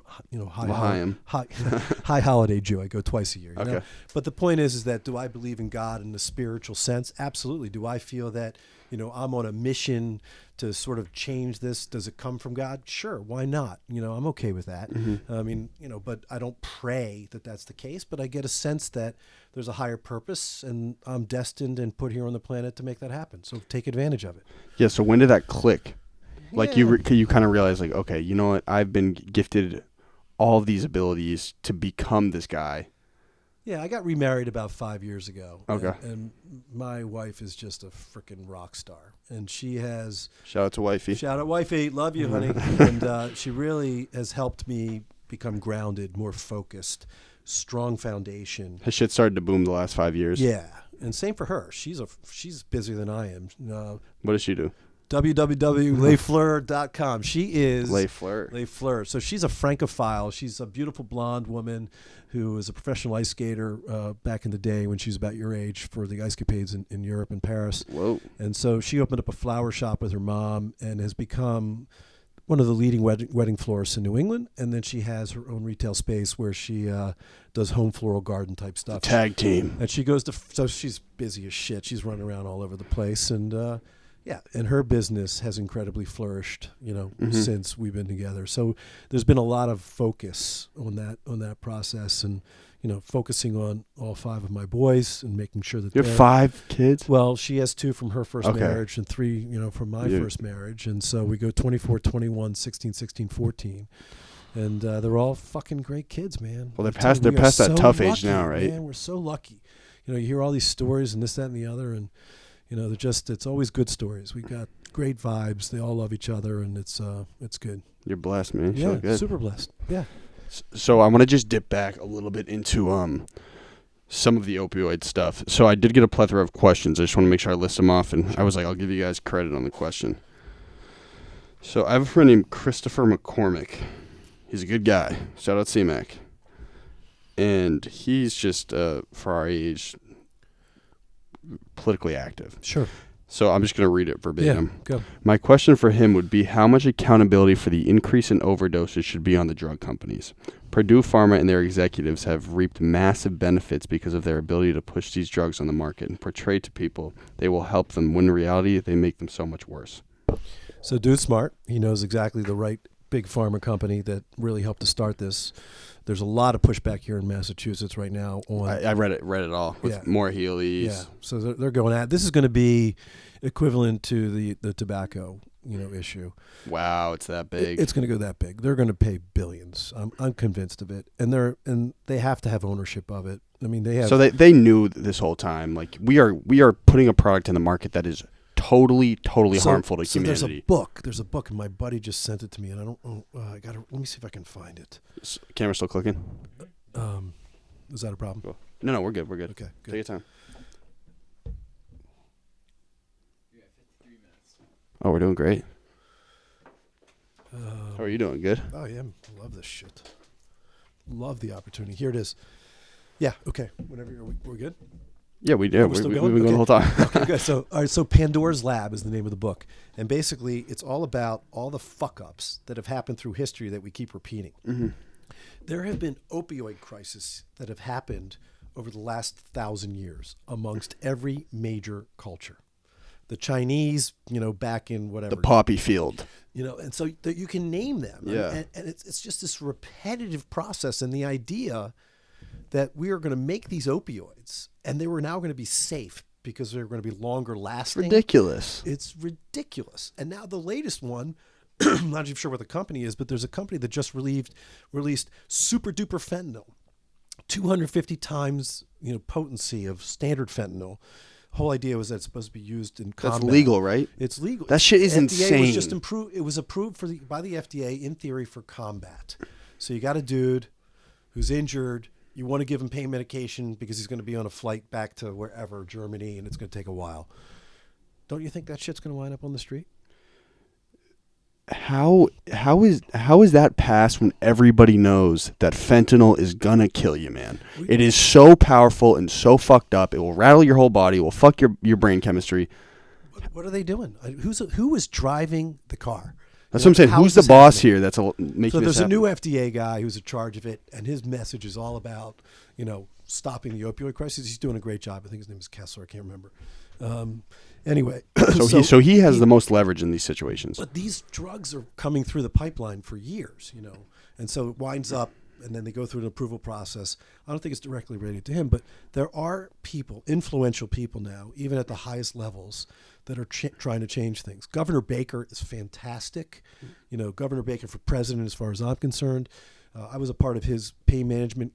high holiday Jew. I go twice a year. Okay. But the point is that do I believe in God in the spiritual sense? Absolutely. Do I feel that I'm on a mission to sort of change this? Does it come from God? Sure. Why not? I'm okay with that. I mean, but I don't pray that that's the case. But I get a sense that there's a higher purpose, and I'm destined and put here on the planet to make that happen. So take advantage of it. Yeah. So when did that click? Like Yeah. you kind of realize, like, okay, you know what? I've been gifted all of these abilities to become this guy. Yeah, I got remarried about 5 years ago. Okay. And my wife is just a freaking rock star. And she has... Shout out to wifey. Shout out wifey. Love you, honey. And she really has helped me become grounded, more focused, strong foundation. Has shit started to boom the last 5 years? Yeah. And same for her. She's busier than I am. What does she do? www.lefleur.com. She is Les Fleur. Les Fleur. So she's a Francophile. She's a beautiful blonde woman who was a professional ice skater back in the day when she was about your age for the ice capades in Europe and Paris. Whoa. And so she opened up a flower shop with her mom and has become one of the leading wedding florists in New England. And then she has her own retail space where she does home floral garden type stuff. Tag team. And she goes so she's busy as shit. She's running around all over the place. And yeah, and her business has incredibly flourished, since we've been together. So there's been a lot of focus on that process, and focusing on all 5 of my boys and making sure that you have 5 kids. Well, she has 2 from her first Okay. marriage and 3, from my first marriage, and so we go 24, 21, 16, 16, 14. And they're all fucking great kids, man. Well, they're past that tough age now, right? Man, we're so lucky. You hear all these stories and this, that, and the other, and it's always good stories. We got great vibes. They all love each other, and it's good. You're blessed, man. Yeah, good. super blessed. Yeah. So I want to just dip back a little bit into some of the opioid stuff. So I did get a plethora of questions. I just want to make sure I list them off, and I was like, I'll give you guys credit on the question. So I have a friend named Christopher McCormick. He's a good guy. Shout out C-Mac. And he's just, for our age, politically active. Sure. So I'm just going to read it verbatim. Yeah, go. My question for him would be how much accountability for the increase in overdoses should be on the drug companies. Purdue Pharma and their executives have reaped massive benefits because of their ability to push these drugs on the market and portray to people they will help them, when in reality they make them so much worse. So dude's smart. He knows exactly the right big pharma company that really helped to start this. There's a lot of pushback here in Massachusetts right now on. I read it all with more Heelys. Yeah, so they're going at. This is going to be equivalent to the tobacco, issue. Wow, it's that big. It's going to go that big. They're going to pay billions. I'm convinced of it, and they have to have ownership of it. I mean, they have. So they knew this whole time. Like we are putting a product in the market that is totally harmful to humanity. There's a book, and my buddy just sent it to me, and I don't know. Let me see if I can find it. Camera still clicking? Is that a problem? Cool. No, we're good. Okay, good. Take your time. Oh, we're doing great. How are you doing? Good? Oh, yeah. I love this shit. Love the opportunity. Here it is. Yeah, okay. Whenever we're good? Yeah, we do. We've been going the whole time. Okay, good. So, all right, so Pandora's Lab is the name of the book. And basically, it's all about all the fuck-ups that have happened through history that we keep repeating. Mm-hmm. There have been opioid crises that have happened over the last 1,000 years amongst every major culture. The Chinese, back in whatever. The poppy field. And so that you can name them. Yeah. And it's just this repetitive process. And the idea that we are going to make these opioids and they were now going to be safe because they're going to be longer lasting. Ridiculous. It's ridiculous. And now the latest one, I'm not even sure what the company is, but there's a company that just released super duper fentanyl, 250 times potency of standard fentanyl. Whole idea was that it's supposed to be used in combat. That's legal, right? It's legal. That shit is FDA insane. Was just it was approved by the FDA in theory for combat. So you got a dude who's injured. You want to give him pain medication because he's going to be on a flight back to wherever, Germany, and it's going to take a while. Don't you think that shit's going to wind up on the street? How is that passed when everybody knows that fentanyl is gonna kill you, man? It is so powerful and so fucked up. It will rattle your whole body. It will fuck your brain chemistry. What are they doing? Who is driving the car? That's what I'm saying. Who's the boss here? That's making so. There's this a new FDA guy who's in charge of it, and his message is all about stopping the opioid crisis. He's doing a great job. I think his name is Kessler. I can't remember. Anyway, so he has the most leverage in these situations. But these drugs are coming through the pipeline for years, and so it winds up, and then they go through an approval process. I don't think it's directly related to him, but there are people, influential people now, even at the highest levels, that are trying to change things. Governor Baker is fantastic. Governor Baker for president, as far as I'm concerned. I was a part of his pain management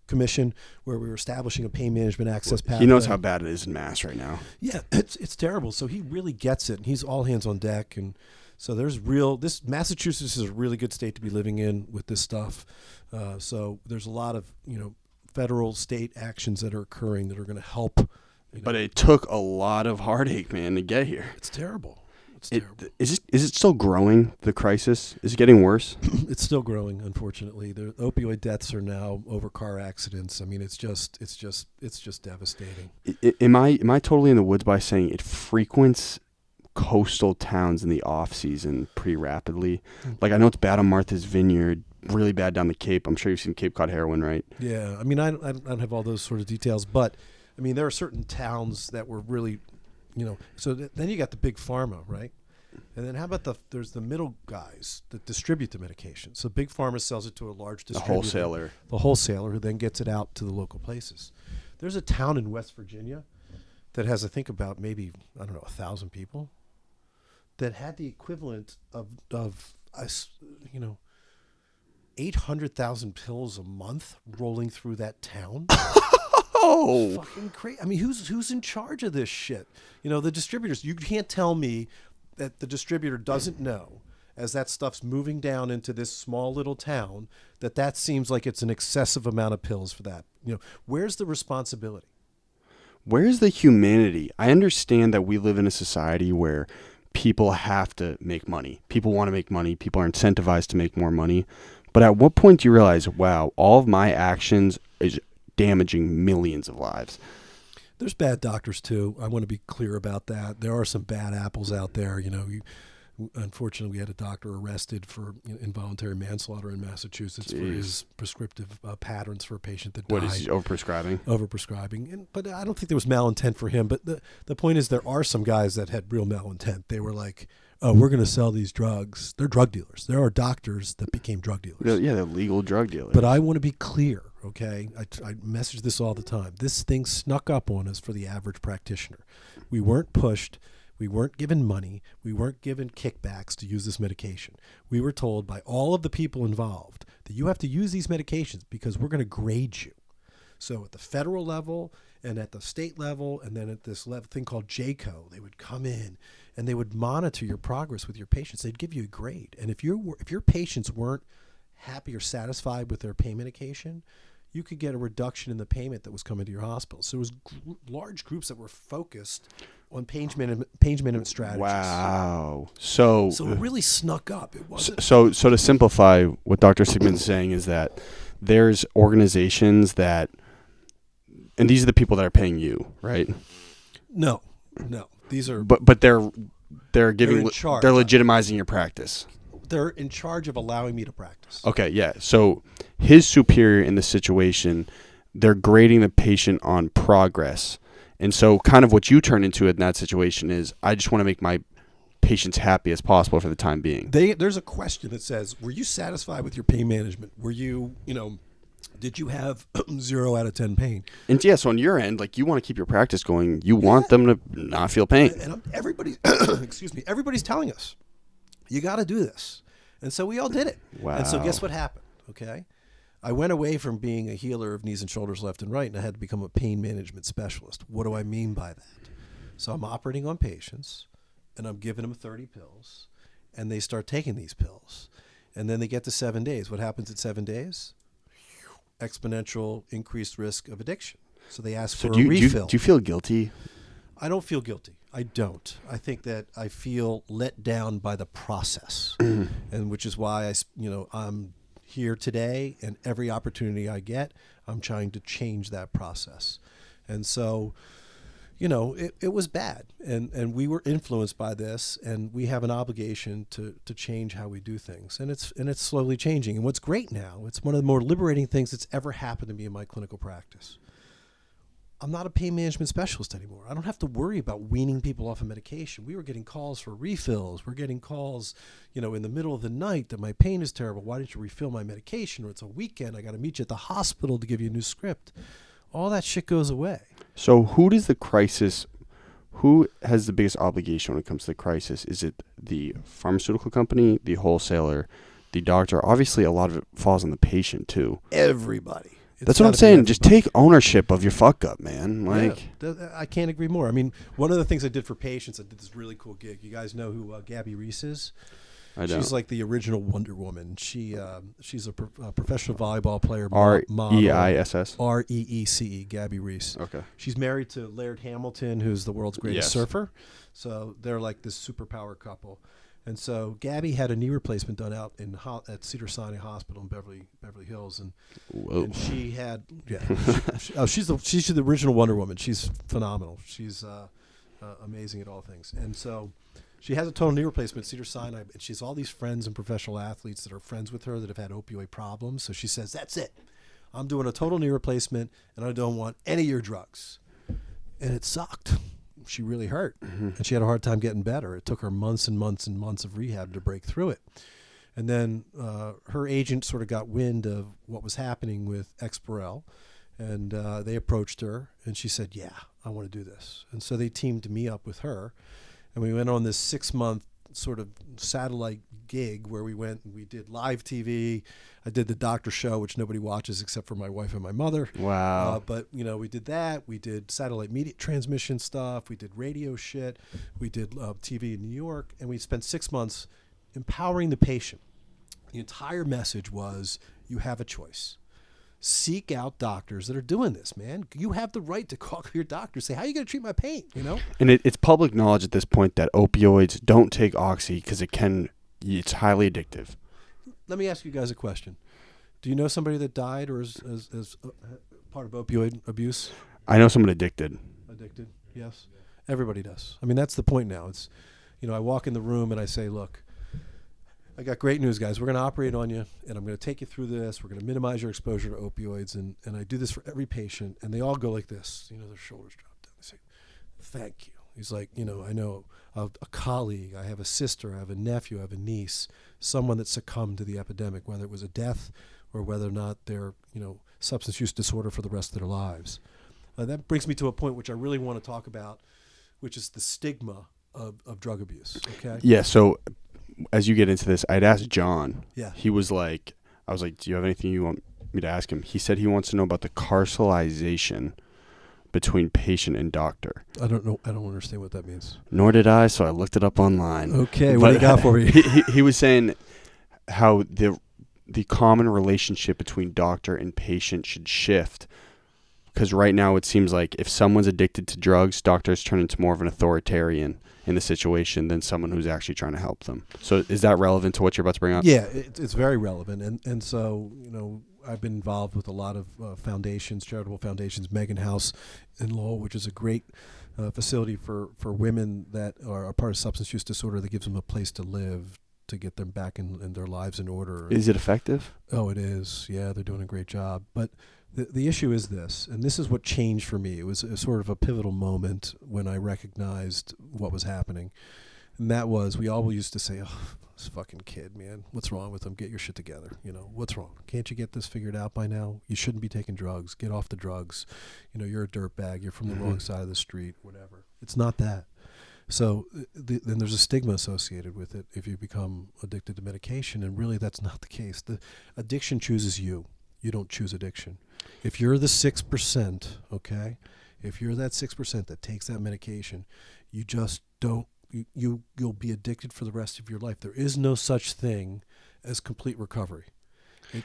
commission where we were establishing a pain management access pathway. He knows how bad it is in Mass right now. Yeah, it's terrible. So he really gets it, and he's all hands on deck. And so this Massachusetts is a really good state to be living in with this stuff. So there's a lot of federal, state actions that are occurring that are going to help. But it took a lot of heartache, man, to get here. It's terrible. Is it still growing, the crisis? Is it getting worse? It's still growing, unfortunately. The opioid deaths are now over car accidents. I mean, it's just devastating. Am I totally in the woods by saying it frequents coastal towns in the off season pretty rapidly? Like I know it's bad on Martha's Vineyard, really bad down the Cape. I'm sure you've seen Cape Cod heroin, right? Yeah. I mean, I don't have all those sort of details, but I mean, there are certain towns that were really, so then you got the big pharma, right? And then how about there's the middle guys that distribute the medication. So big pharma sells it to a large distributor. The wholesaler who then gets it out to the local places. There's a town in West Virginia that has, I think, about maybe, 1,000 people that had the equivalent of 800,000 pills a month rolling through that town. Oh, fucking crazy! I mean, who's in charge of this shit? The distributors. You can't tell me that the distributor doesn't know as that stuff's moving down into this small little town, that seems like it's an excessive amount of pills for that. Where's the responsibility? Where's the humanity? I understand that we live in a society where people have to make money. People want to make money. People are incentivized to make more money. But at what point do you realize, wow, all of my actions is damaging millions of lives? There's bad doctors too. I want to be clear about that. There are some bad apples out there. Unfortunately, we had a doctor arrested for involuntary manslaughter in Massachusetts for his prescriptive patterns for a patient that died. What is he overprescribing? Overprescribing. But I don't think there was malintent for him. But the point is, there are some guys that had real malintent. They were like, oh, we're going to sell these drugs. They're drug dealers. There are doctors that became drug dealers. Yeah, they're legal drug dealers. But I want to be clear, okay? I message this all the time. This thing snuck up on us for the average practitioner. We weren't pushed. We weren't given money. We weren't given kickbacks to use this medication. We were told by all of the people involved that you have to use these medications because we're going to grade you. So at the federal level and at the state level and then at this thing called JCO, they would come in and they would monitor your progress with your patients. They'd give you a grade. And if your patients weren't happy or satisfied with their pain medication, you could get a reduction in the payment that was coming to your hospital. So it was large groups that were focused on pain management strategies. Wow. So it really snuck up. It wasn't. So to simplify, what Dr. Sigman's saying is that there's organizations that, and these are the people that are paying you, right? No. These are. But they're giving. In charge. They're legitimizing your practice. They're in charge of allowing me to practice. Okay, yeah. So his superior in the situation, they're grading the patient on progress. And so kind of what you turn into in that situation is, I just want to make my patients happy as possible for the time being. There's a question that says, were you satisfied with your pain management? Were you, did you have 0 out of 10 pain? And yeah, so on your end, like, you want to keep your practice going. You want them to not feel pain. And everybody's, everybody's telling us, you got to do this. And so we all did it. Wow. And so guess what happened? Okay. I went away from being a healer of knees and shoulders left and right, and I had to become a pain management specialist. What do I mean by that? So I'm operating on patients, and I'm giving them 30 pills, and they start taking these pills. And then they get to 7 days. What happens at 7 days? Exponential increased risk of addiction. So they ask for a refill. Do you feel guilty? I don't feel guilty. I don't. I think that I feel let down by the process, and which is why I'm here today, and every opportunity I get, I'm trying to change that process. And so, it was bad, and we were influenced by this, and we have an obligation to change how we do things, and it's slowly changing. And what's great now, it's one of the more liberating things that's ever happened to me in my clinical practice. I'm not a pain management specialist anymore. I don't have to worry about weaning people off of medication. We were getting calls for refills. We're getting calls, in the middle of the night that my pain is terrible. Why didn't you refill my medication? Or it's a weekend. I got to meet you at the hospital to give you a new script. All that shit goes away. So who has the biggest obligation when it comes to the crisis? Is it the pharmaceutical company, the wholesaler, the doctor? Obviously, a lot of it falls on the patient too. Everybody. That's what I'm saying. Just take ownership of your fuck up, man. I can't agree more. I mean, one of the things I did for patients, I did this really cool gig. You guys know who Gabby Reese is? I don't. She's like the original Wonder Woman. She's a professional volleyball player. R-E-I-S-S? R-E-E-C-E, Gabby Reese. Okay. She's married to Laird Hamilton, who's the world's greatest surfer. So they're like this superpower couple. And so Gabby had a knee replacement done out at Cedars-Sinai Hospital in Beverly Hills, and she had she's the original Wonder Woman. She's phenomenal. She's amazing at all things. And so she has a total knee replacement at Cedars-Sinai, and she has all these friends and professional athletes that are friends with her that have had opioid problems. So she says, "That's it. I'm doing a total knee replacement, and I don't want any of your drugs." And it sucked. She really hurt, and she had a hard time getting better. It took her months and months and months of rehab to break through it. And then her agent sort of got wind of what was happening with Exparel, and they approached her, and she said, "Yeah, I want to do this." And so they teamed me up with her, and we went on this 6-month sort of satellite gig where we went and we did live TV. I did the doctor show, which nobody watches except for my wife and my mother. Wow. But, we did that. We did satellite media transmission stuff. We did radio shit. We did TV in New York. And we spent 6 months empowering the patient. The entire message was, you have a choice. Seek out doctors that are doing this, man. You have the right to call your doctor and say, how are you going to treat my pain, you know? And it's public knowledge at this point that opioids, don't take oxy because it's highly addictive. Let me ask you guys a question. Do you know somebody that died or is part of opioid abuse? I know someone addicted. Addicted, yes. Everybody does. I mean, that's the point now. It's, I walk in the room and I say, look, I got great news, guys. We're going to operate on you, and I'm going to take you through this. We're going to minimize your exposure to opioids, and I do this for every patient, and they all go like this. Their shoulders drop down. They say, thank you. He's like, I know a colleague, I have a sister, I have a nephew, I have a niece, someone that succumbed to the epidemic, whether it was a death or whether or not they're, substance use disorder for the rest of their lives. That brings me to a point which I really want to talk about, which is the stigma of drug abuse, okay? Yeah, so as you get into this, I'd asked John. Yeah. He was like, I was like, do you have anything you want me to ask him? He said he wants to know about the carcelization between patient and doctor. I don't know. I don't understand what that means. Nor did I, so I looked it up online. Okay, what do you got for me? He was saying how the common relationship between doctor and patient should shift. Because right now it seems like if someone's addicted to drugs, doctors turn into more of an authoritarian in the situation than someone who's actually trying to help them. So is that relevant to what you're about to bring up? Yeah, it's very relevant. And so, I've been involved with a lot of foundations, charitable foundations, Megan House in Lowell, which is a great facility for women that are a part of substance use disorder that gives them a place to live, to get them back in their lives in order. Is it effective? Oh, it is. Yeah, they're doing a great job. But the issue is this, and this is what changed for me. It was a sort of a pivotal moment when I recognized what was happening. And that was, we all used to say, oh, this fucking kid, man, what's wrong with him? Get your shit together. What's wrong? Can't you get this figured out by now? You shouldn't be taking drugs. Get off the drugs. You're a dirtbag. You're from the wrong side of the street, whatever. It's not that. So then there's a stigma associated with it if you become addicted to medication, and really that's not the case. The addiction chooses you. You don't choose addiction. If you're the 6%, okay, if you're that 6% that takes that medication, you just don't, you'll be addicted for the rest of your life. There is no such thing as complete recovery.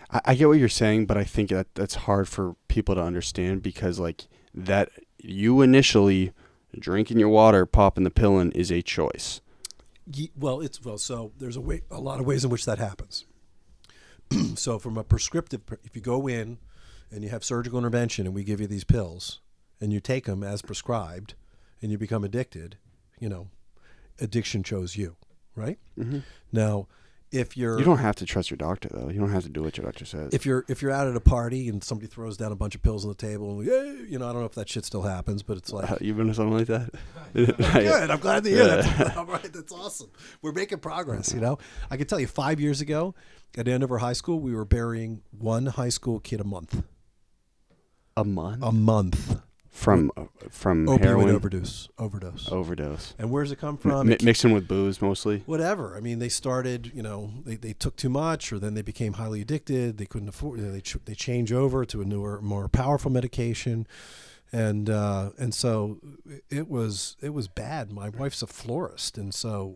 I get what you're saying, but I think that's hard for people to understand because that you initially drinking your water, popping the pill in is a choice. So there's a lot of ways in which that happens. So from a prescriptive, if you go in and you have surgical intervention and we give you these pills and you take them as prescribed and you become addicted, addiction chose you, right? Mm-hmm. Now, you don't have to trust your doctor though. You don't have to do what your doctor says. If you're out at a party and somebody throws down a bunch of pills on the table, and I don't know if that shit still happens, but it's like you've been to something like that. Good. I'm glad to hear that. All right, that's awesome. We're making progress. I can tell you, 5 years ago, at Andover High School, we were burying one high school kid a month. A month. A month. From opioid heroin overdose. And where's it come from? Mixing with booze mostly. Whatever. I mean, they started. They took too much, or then they became highly addicted. They couldn't afford. They change over to a newer, more powerful medication, and so it was bad. My wife's a florist, and so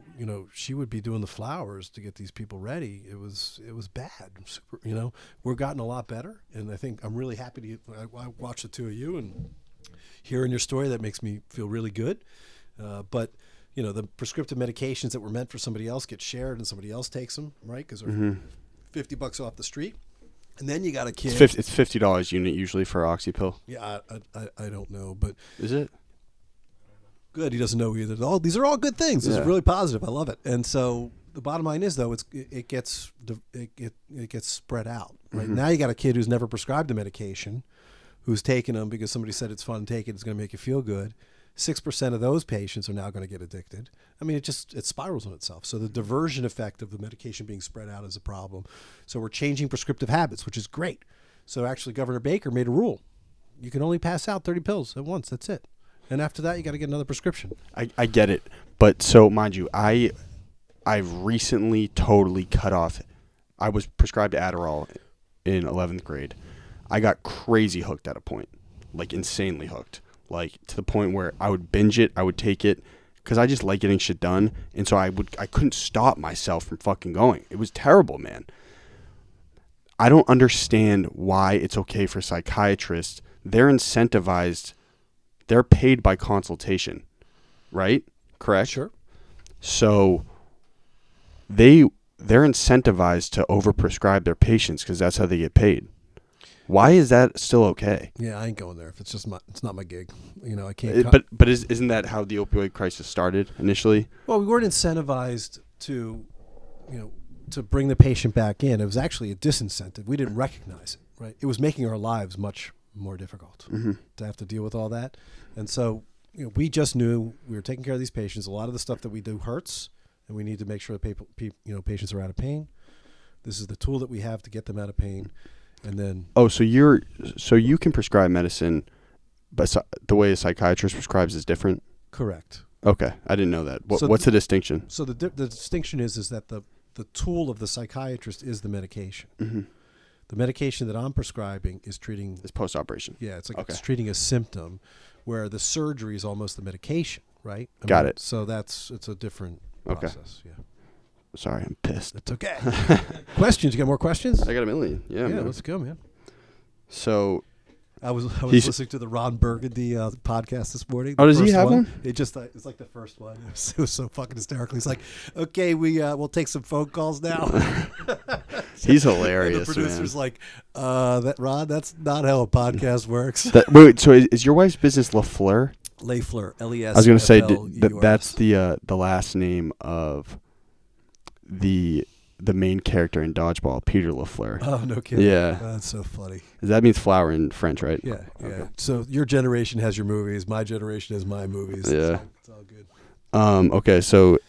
she would be doing the flowers to get these people ready. It was bad. Super. We're gotten a lot better, and I think I'm really happy to. I watch the two of you and. Hearing your story, that makes me feel really good. But, the prescriptive medications that were meant for somebody else get shared and somebody else takes them, right? Because they're $50 off the street. And then you got a kid. It's $50 unit usually for oxy pill. Yeah, I don't know. But is it? Good. He doesn't know either. These are all good things. This is really positive. I love it. And so the bottom line is, though, it gets spread out. Right? Now you got a kid who's never prescribed the medication, who's taking them because somebody said it's fun to take it, it's going to make you feel good. 6% of those patients are now going to get addicted. I mean, it spirals on itself. So the diversion effect of the medication being spread out is a problem. So we're changing prescriptive habits, which is great. So actually, Governor Baker made a rule. You can only pass out 30 pills at once. That's it. And after that, you got to get another prescription. I get it. But so, mind you, I've recently totally cut off. I was prescribed Adderall in 11th grade. I got crazy hooked at a point, like insanely hooked, like to the point where I would binge it, I would take it, because I just like getting shit done, and so I couldn't stop myself from fucking going. It was terrible, man. I don't understand why it's okay for psychiatrists. They're incentivized. They're paid by consultation, right? Correct? Sure. So they're incentivized to overprescribe their patients because that's how they get paid. Why is that still okay? Yeah, I ain't going there. If it's not my gig. I can't. But isn't that how the opioid crisis started initially? Well, we weren't incentivized to, to bring the patient back in. It was actually a disincentive. We didn't recognize it, right? It was making our lives much more difficult to have to deal with all that. And so, we just knew we were taking care of these patients. A lot of the stuff that we do hurts, and we need to make sure that patients are out of pain. This is the tool that we have to get them out of pain. And then so you can prescribe medicine, but the way a psychiatrist prescribes is different. Correct. Okay, I didn't know that. What's the distinction? So the distinction is that the tool of the psychiatrist is the medication. Mm-hmm. The medication that I'm prescribing is treating. It's post-operation. Yeah, it's treating a symptom, where the surgery is almost the medication, right? Got it. So it's a different process. Yeah. Sorry, I'm pissed. It's okay. Questions? You got more questions? I got a million. Yeah, man. Let's go, man. So I was listening to the Ron Burgundy podcast this morning. Oh, does he have one? It's like the first one. It was so fucking hysterical. He's like, "Okay, we'll take some phone calls now." He's hilarious. And the producer's man. like, "That Ron, that's not how a podcast works." Wait, so is your wife's business LaFleur? LaFleur, L-E-S. I was going to say that's the last name of the main character in Dodgeball, Peter LaFleur. Oh, no kidding. Yeah. That's so funny. That means flower in French, right? Yeah, yeah. Okay. So your generation has your movies. My generation has my movies. Yeah. It's all good. Okay, so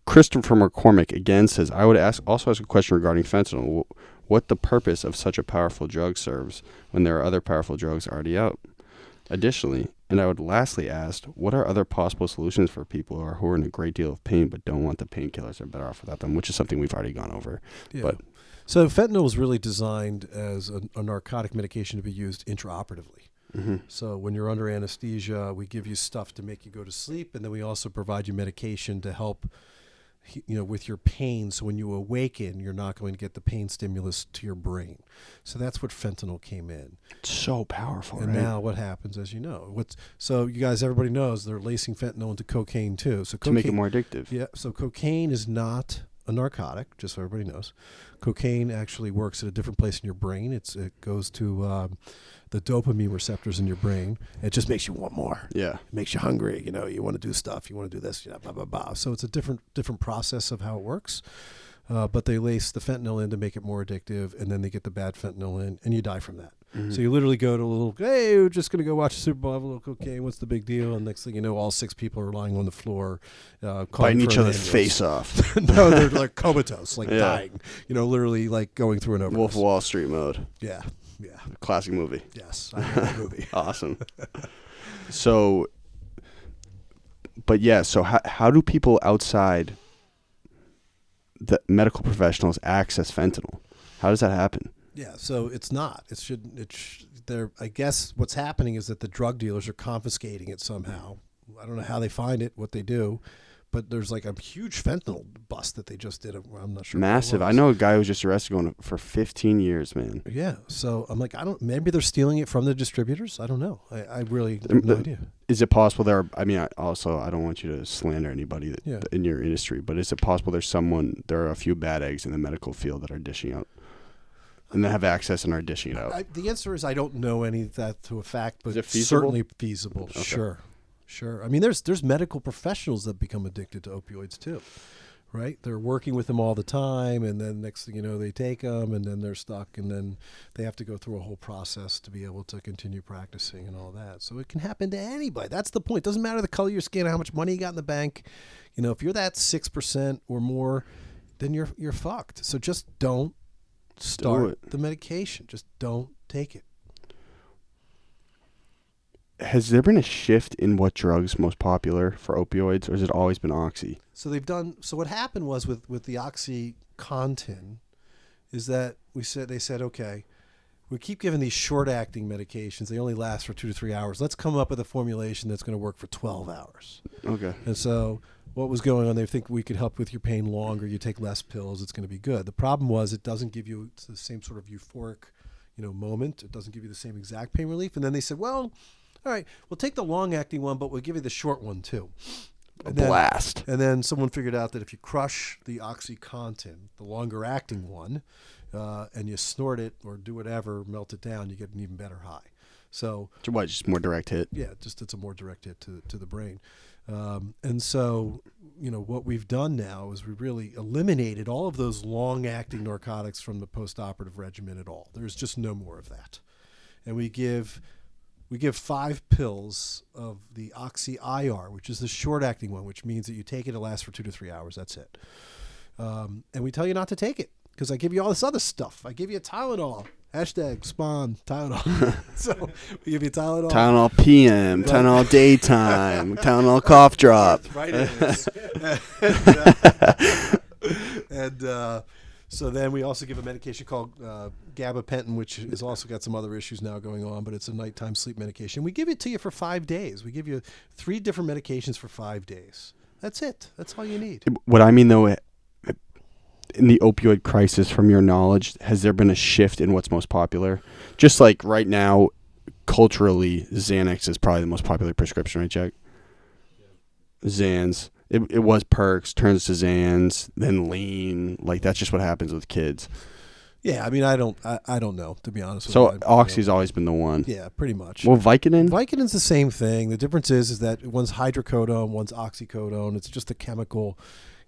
Christopher McCormick again says, I would also ask a question regarding fentanyl. What the purpose of such a powerful drug serves when there are other powerful drugs already out? Additionally, and I would lastly ask, what are other possible solutions for people who are in a great deal of pain but don't want the painkillers? They're better off without them, which is something we've already gone over. Yeah. But so fentanyl was really designed as a narcotic medication to be used intraoperatively. Mm-hmm. So when you're under anesthesia, we give you stuff to make you go to sleep, and then we also provide you medication to help with your pain. So when you awaken, you're not going to get the pain stimulus to your brain. So that's what fentanyl came in. It's so powerful, and right? now what happens, as you know, everybody knows they're lacing fentanyl into cocaine too. So to make it more addictive. Yeah. So cocaine is not a narcotic, just so everybody knows. Cocaine actually works at a different place in your brain. It goes to the dopamine receptors in your brain. It just makes you want more. Yeah. It makes you hungry. You want to do stuff. You want to do this. Blah, blah, blah. So it's a different process of how it works. But they lace the fentanyl in to make it more addictive, and then they get the bad fentanyl in, and you die from that. Mm-hmm. So you literally go to a little, hey, we're just going to go watch the Super Bowl, have a little cocaine. What's the big deal? And next thing you know, all 6 people are lying on the floor. Biting each other's face off. No, they're like comatose, like dying. Literally like going through an overdose. Wolf of Wall Street mode. Yeah. Yeah. Classic movie. Yes, I know that movie. Awesome. So how do people outside the medical professionals access fentanyl? How does that happen? Yeah, so it's not. I guess what's happening is that the drug dealers are confiscating it somehow. I don't know how they find it, what they do, but there's like a huge fentanyl bust that they just did. I'm not sure. Massive. I know a guy who was just arrested going for 15 years, man. Yeah. So I'm like, maybe they're stealing it from the distributors. I don't know. I really have no idea. Is it possible I don't want you to slander anybody in your industry, but is it possible there are a few bad eggs in the medical field that are dishing out and that have access and are dishing it out? The answer is I don't know any of that to a fact, but it's certainly feasible. Okay. Sure. I mean, there's medical professionals that become addicted to opioids too, right? They're working with them all the time, and then next thing you know, they take them, and then they're stuck, and then they have to go through a whole process to be able to continue practicing and all that. So it can happen to anybody. That's the point. It doesn't matter the color of your skin, how much money you got in the bank. If you're that 6% or more, then you're fucked. So just don't start the medication. Just don't take it. Has there been a shift in what drugs most popular for opioids, or has it always been Oxy? So what happened was with the OxyContin is that they said, okay, we keep giving these short-acting medications. They only last for 2 to 3 hours. Let's come up with a formulation that's going to work for 12 hours. Okay. And so what was going on, they think we could help with your pain longer. You take less pills, it's going to be good. The problem was it doesn't give you the same sort of euphoric, moment. It doesn't give you the same exact pain relief. And then they said, well, all right, we'll take the long-acting one, but we'll give you the short one too. Blast. And then someone figured out that if you crush the OxyContin, the longer-acting one, and you snort it or do whatever, melt it down, you get an even better high. So what? Just more direct hit. Yeah, just it's a more direct hit to the brain. And so, what we've done now is we really eliminated all of those long-acting narcotics from the post-operative regimen at all. There's just no more of that. And we give 5 pills of the Oxy-IR, which is the short-acting one, which means that you take it, it lasts for 2 to 3 hours. That's it. And we tell you not to take it because I give you all this other stuff. I give you Tylenol. #spawn Tylenol. So we give you Tylenol. Tylenol PM, Tylenol daytime, Tylenol cough drop. That's right it is. And so then we also give a medication called gabapentin, which has also got some other issues now going on, but it's a nighttime sleep medication. We give it to you for 5 days. We give you 3 different medications for 5 days. That's it. That's all you need. What I mean, though, in the opioid crisis, from your knowledge, has there been a shift in what's most popular? Just like right now, culturally, Xanax is probably the most popular prescription, right, Jack? Yeah. Xans. It was Perks, turns to Xans, then Lean. Like, that's just what happens with kids. Yeah, I mean, I don't know, to be honest with you. So Oxy's always been the one. Yeah, pretty much. Well, Vicodin? Vicodin's the same thing. The difference is that one's hydrocodone, one's oxycodone. It's just a chemical,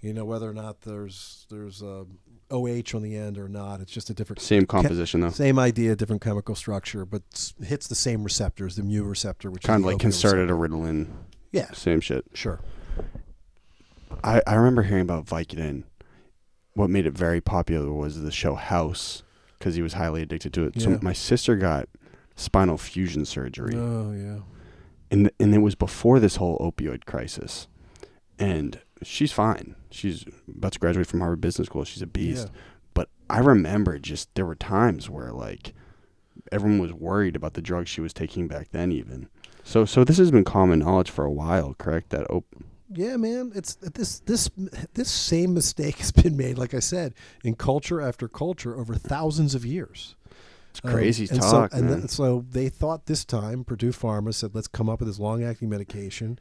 whether or not there's OH on the end or not. It's just a different... Same composition, though. Same idea, different chemical structure, but hits the same receptors, the mu receptor, which kind is of like concerted Ritalin. Yeah. Same shit. Sure. I remember hearing about Vicodin. What made it very popular was the show House, because he was highly addicted to it. Yeah. So my sister got spinal fusion surgery. Oh, yeah. And it was before this whole opioid crisis. And she's fine. She's about to graduate from Harvard Business School. She's a beast. Yeah. But I remember just there were times where, like, everyone was worried about the drugs she was taking back then even. So this has been common knowledge for a while, correct? That Yeah, man, it's this same mistake has been made, like I said, in culture after culture over thousands of years. It's crazy talk, man. So they thought this time, Purdue Pharma said, let's come up with this long-acting medication,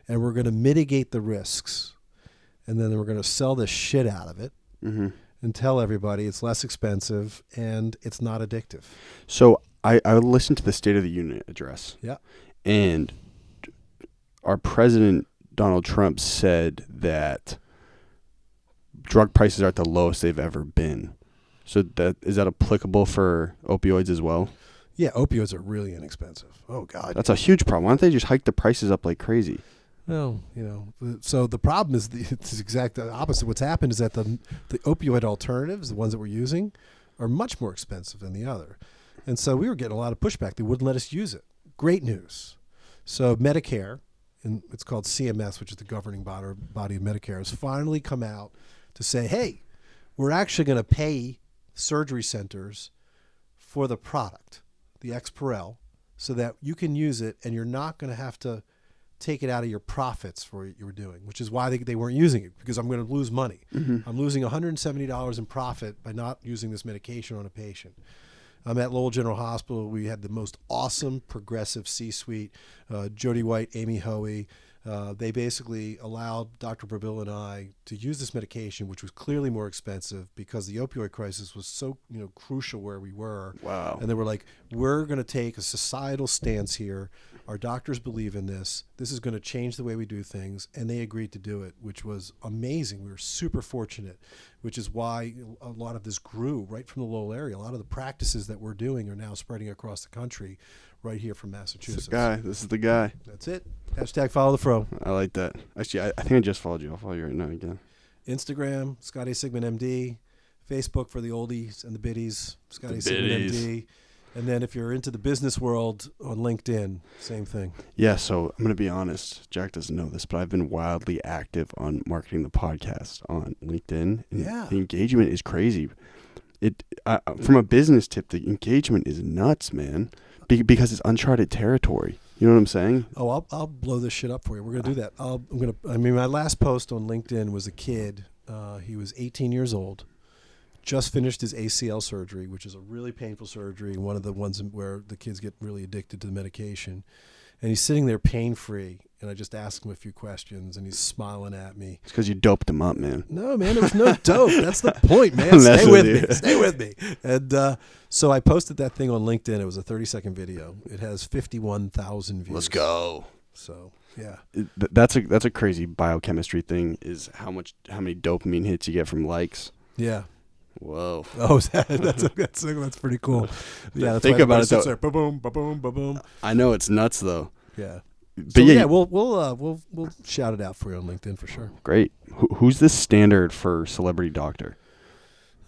and we're going to mitigate the risks, and then we're going to sell the shit out of it and tell everybody it's less expensive and it's not addictive. So I listened to the State of the Union address. Yeah. And our president, Donald Trump, said that drug prices are at the lowest they've ever been. So is that applicable for opioids as well? Yeah, opioids are really inexpensive. Oh, God. That's a huge problem. Why don't they just hike the prices up like crazy? Well, so the problem is it's exact opposite. What's happened is that the opioid alternatives, the ones that we're using, are much more expensive than the other. And so we were getting a lot of pushback. They wouldn't let us use it. Great news. So Medicare, and it's called CMS, which is the governing body of Medicare, has finally come out to say, hey, we're actually going to pay surgery centers for the product, the Exparel, so that you can use it and you're not going to have to take it out of your profits for what you were doing, which is why they weren't using it, because I'm going to lose money. Mm-hmm. I'm losing $170 in profit by not using this medication on a patient. I'm at Lowell General Hospital. We had the most awesome progressive C-suite, Jody White, Amy Hoey. They basically allowed Dr. Breville and I to use this medication, which was clearly more expensive because the opioid crisis was so crucial where we were. Wow. And they were like, we're going to take a societal stance here. Our doctors believe in this. This is going to change the way we do things. And they agreed to do it, which was amazing. We were super fortunate, which is why a lot of this grew right from the Lowell area. A lot of the practices that we're doing are now spreading across the country right here from Massachusetts. This is the guy. That's it. #follow the fro. I like that. Actually, I think I just followed you. I'll follow you right now again. Instagram, Scotty Sigman MD. Facebook for the oldies and the biddies, Scotty Sigman MD. And then if you're into the business world, on LinkedIn, same thing. Yeah, so I'm going to be honest. Jack doesn't know this, but I've been wildly active on marketing the podcast on LinkedIn. And yeah. The engagement is crazy. from a business tip, the engagement is nuts, man, because it's uncharted territory. You know what I'm saying? Oh, I'll blow this shit up for you. We're gonna do that. My last post on LinkedIn was a kid. He was 18 years old, just finished his ACL surgery, which is a really painful surgery, one of the ones where the kids get really addicted to the medication. And he's sitting there pain-free, and I just asked him a few questions, and he's smiling at me. It's because you doped him up, man. No, man, there was no dope. That's the point, man. Stay with me. Stay with me. And so I posted that thing on LinkedIn. It was a 30-second video. It has 51,000 views. Let's go. So, yeah. That's a crazy biochemistry thing, is how many dopamine hits you get from likes. Yeah. Whoa. Oh, that's pretty cool. Yeah, that's think about it though. There, boom, boom, boom. I know it's nuts though. Yeah. But so, yeah, we'll shout it out for you on LinkedIn for sure. Great. Who's the standard for celebrity doctor?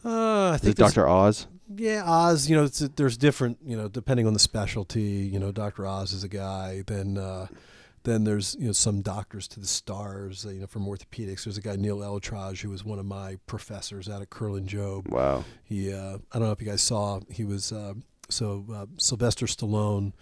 I think Dr. Oz. Yeah, Oz. You know, there's different. You know, depending on the specialty. You know, Dr. Oz is a guy. Then there's some doctors to the stars. From orthopedics, there's a guy Neil Elatraj who was one of my professors out at Curlin Job. Wow. He I don't know if you guys saw. He was Sylvester Stallone,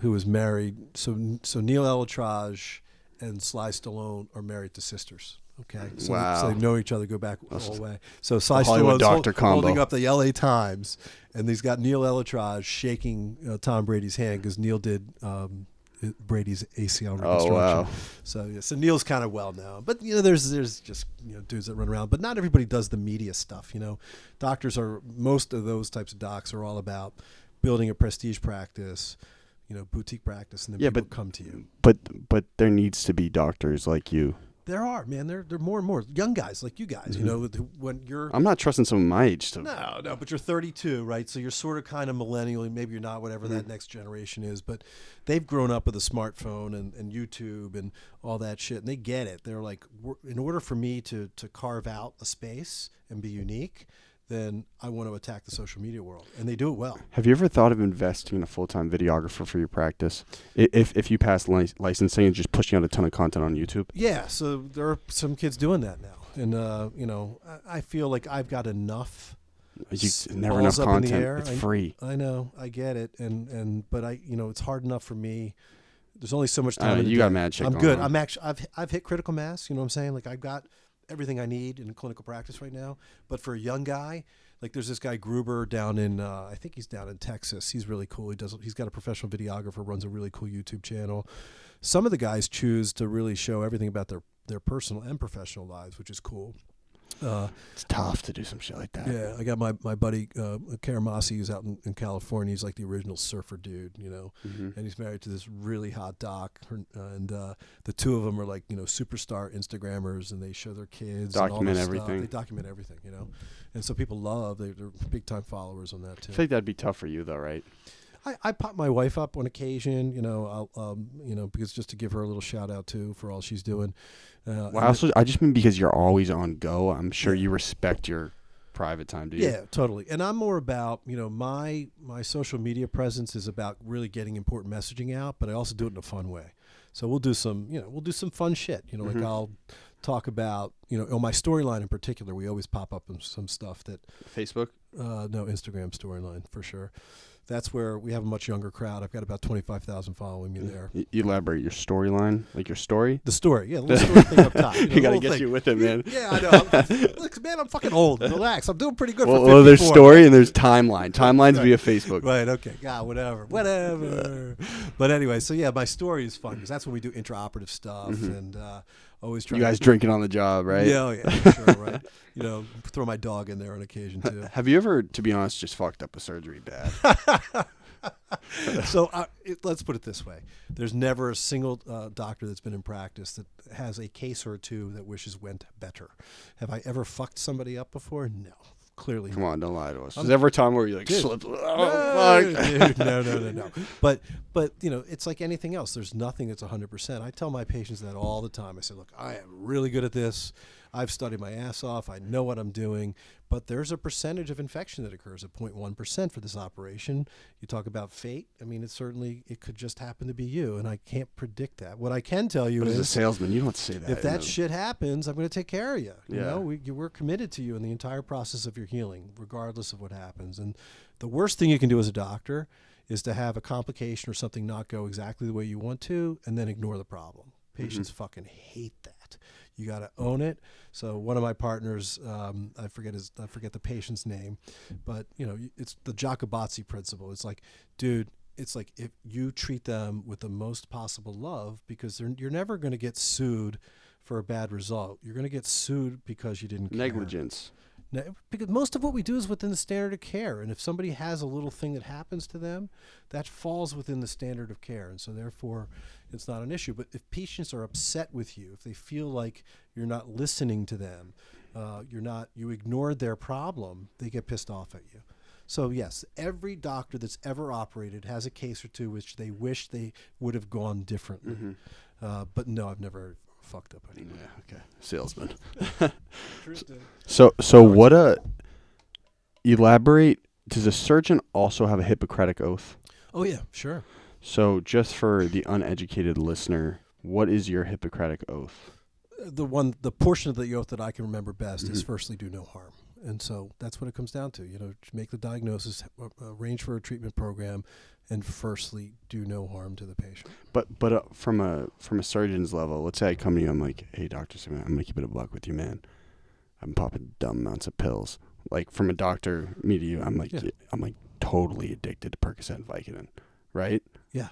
who was married. So Neil Elatraj and Sly Stallone are married to sisters. Okay. So, wow. So they know each other, go back the whole way. So Sly Hollywood Stallone's doctor combo. holding up the LA Times, and he's got Neil Elatraj shaking Tom Brady's hand because Neil did Brady's ACL reconstruction. Oh, wow. So Neil's kind of well known, but there's just dudes that run around, but not everybody does the media stuff. Most of those types of docs are all about building a prestige practice, boutique practice, and then people come to you. But there needs to be doctors like you. There are, man. There are more and more young guys like you guys. Mm-hmm. When you're. I'm not trusting someone my age to. No, but you're 32, right? So you're sort of kind of millennial. Maybe you're not, whatever that next generation is. But they've grown up with a smartphone and YouTube and all that shit, and they get it. They're like, in order for me to carve out a space and be unique, then I want to attack the social media world, and they do it well. Have you ever thought of investing in a full-time videographer for your practice? If you pass licensing and just pushing out a ton of content on YouTube? Yeah, so there are some kids doing that now. And, I feel like I've got enough. Never enough content. It's free. I know. I get it. But it's hard enough for me. There's only so much time. You got mad shit. I'm good. On. I've hit critical mass. You know what I'm saying? Like I've got everything I need in clinical practice right now. But for a young guy, like there's this guy Gruber down in, I think he's down in Texas. He's really cool. He's got a professional videographer, runs a really cool YouTube channel. Some of the guys choose to really show everything about their personal and professional lives, which is cool. It's tough to do some shit like that. Yeah, I got my buddy Karamasi, who's out in California. He's like the original surfer dude, and he's married to this really hot doc. And the two of them are like superstar Instagrammers, and they show their kids, document and all this everything. Stuff. They document everything, and so people love. They're big time followers on that too. I think that'd be tough for you though, right? I pop my wife up on occasion, I'll because just to give her a little shout out too for all she's doing. I just mean because you're always on go. I'm sure you respect your private time, do you? Yeah, totally. And I'm more about, my social media presence is about really getting important messaging out, but I also do it in a fun way. So we'll do some fun shit. Like I'll talk about, on my storyline in particular, we always pop up some stuff that Facebook? No, Instagram storyline for sure. That's where we have a much younger crowd. I've got about 25,000 following me there. Elaborate your storyline, like your story? The story, yeah. The little story thing up top. You got to get you with it, man. Yeah, I know. Look, man, I'm fucking old. Relax. I'm doing pretty good for 54. Well, there's story and there's timeline. Timeline's via Facebook. Right, okay. God, whatever. But anyway, so yeah, my story is fun because that's when we do intraoperative stuff and always try. You guys drinking on the job, right? Yeah, for sure, right. Throw my dog in there on occasion too. Have you ever, to be honest, just fucked up a surgery bad? So let's put it this way. There's never a single doctor that's been in practice that has a case or two that wishes went better. Have I ever fucked somebody up before? No. Clearly Come on, don't lie to us. There's ever a time where you slipped? Dude, no. But it's like anything else. There's nothing that's 100%. I tell my patients that all the time. I say, look, I am really good at this. I've studied my ass off. I know what I'm doing. But there's a percentage of infection that occurs at 0.1% for this operation. You talk about fate. I mean, it could just happen to be you, and I can't predict that. What I can tell you But is, as a salesman, you don't say that. if that shit happens, I'm going to take care of you. You Yeah. know, we're committed to you in the entire process of your healing, regardless of what happens. And the worst thing you can do as a doctor is to have a complication or something not go exactly the way you want to, and then ignore the problem. Patients fucking hate that. You got to own it. So one of my partners, I forget the patient's name, but it's the Jacobazzi principle. It's like, dude, it's like if you treat them with the most possible love, because you're never going to get sued for a bad result. You're going to get sued because you didn't care. Negligence. Because most of what we do is within the standard of care. And if somebody has a little thing that happens to them, that falls within the standard of care. And so therefore, it's not an issue. But if patients are upset with you, if they feel like you're not listening to them, you ignored their problem, they get pissed off at you. So yes, every doctor that's ever operated has a case or two which they wish they would have gone differently. But no, I've never fucked up anything. Yeah, okay. Salesman. Interesting. So what elaborate, does a surgeon also have a Hippocratic Oath? Oh yeah, sure. So just for the uneducated listener, what is your Hippocratic Oath? The portion of the oath that I can remember best is firstly do no harm. And so that's what it comes down to, make the diagnosis, arrange for a treatment program, and firstly do no harm to the patient. But from a surgeon's level, let's say I come to you, I'm like, hey, Dr. Sigman, I'm going to keep it a buck with you, man. I'm popping dumb amounts of pills. Like from a doctor, me to you, I'm like, I'm like totally addicted to Percocet and Vicodin, right? Yeah.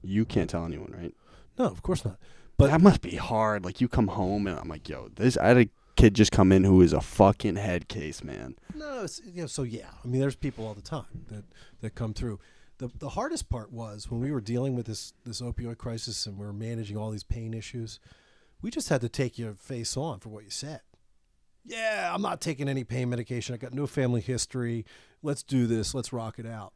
You can't tell anyone, right? No, of course not. But that must be hard. Like you come home and I'm like, yo, I had a kid just come in who is a fucking head case, man. No, so yeah. I mean, there's people all the time that come through. The hardest part was when we were dealing with this opioid crisis and we were managing all these pain issues, we just had to take your face on for what you said. Yeah, I'm not taking any pain medication. I got no family history. Let's do this. Let's rock it out,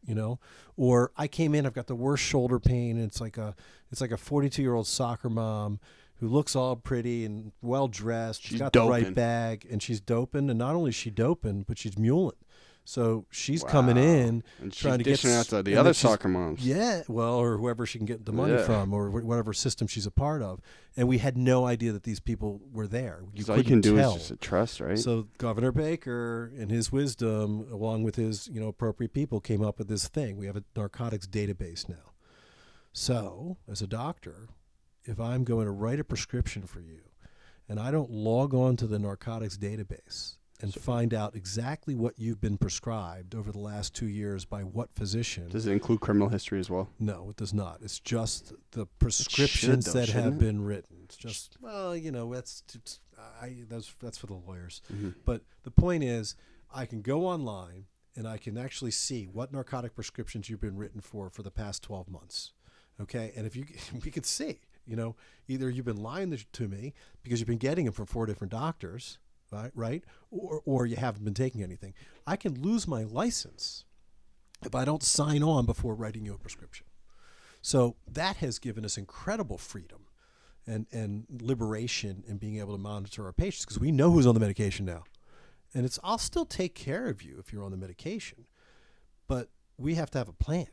Or I came in, I've got the worst shoulder pain. And it's like a 42-year-old soccer mom who looks all pretty and well dressed. She's got the right bag, and she's doping. And not only is she doping, but she's muling. So she's coming in and she's trying to dishing out to the other soccer moms. Yeah, well, or whoever she can get the money from, or whatever system she's a part of. And we had no idea that these people were there. All you can do is just a trust, right? So Governor Baker, in his wisdom, along with his appropriate people, came up with this thing. We have a narcotics database now. So as a doctor, if I'm going to write a prescription for you, and I don't log on to the narcotics database and find out exactly what you've been prescribed over the last 2 years by what physician. Does it include criminal history as well? No, it does not. It's just the prescriptions that have been written. It's just, that's for the lawyers. But the point is, I can go online and I can actually see what narcotic prescriptions you've been written for the past 12 months. Okay? And we could see, either you've been lying to me because you've been getting them from 4 different doctors, right? Or you haven't been taking anything. I can lose my license if I don't sign on before writing you a prescription. So that has given us incredible freedom and liberation in being able to monitor our patients because we know who's on the medication now. And I'll still take care of you if you're on the medication, but we have to have a plan.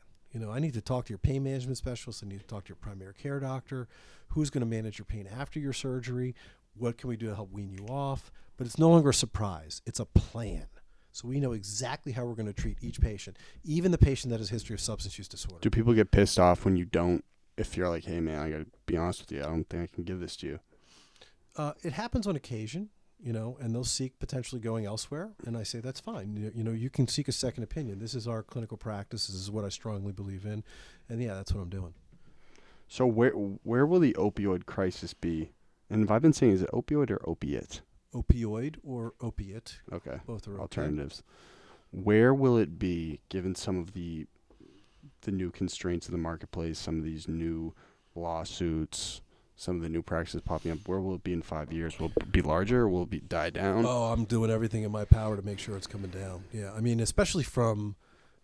I need to talk to your pain management specialist. I need to talk to your primary care doctor. Who's going to manage your pain after your surgery? What can we do to help wean you off? But it's no longer a surprise. It's a plan. So we know exactly how we're going to treat each patient, even the patient that has a history of substance use disorder. Do people get pissed off when you don't, if you're like, hey, man, I got to be honest with you, I don't think I can give this to you? It happens on occasion, and they'll seek potentially going elsewhere. And I say, that's fine. You can seek a second opinion. This is our clinical practice. This is what I strongly believe in. And yeah, that's what I'm doing. So where will the opioid crisis be? And if I've been saying, is it opioid or opiate? Opioid or opiate. Okay. Both are alternatives. Okay. Where will it be, given some of the new constraints of the marketplace, some of these new lawsuits, some of the new practices popping up? Where will it be in 5 years? Will it be larger or will it die down? Oh, I'm doing everything in my power to make sure it's coming down. Yeah, I mean, especially from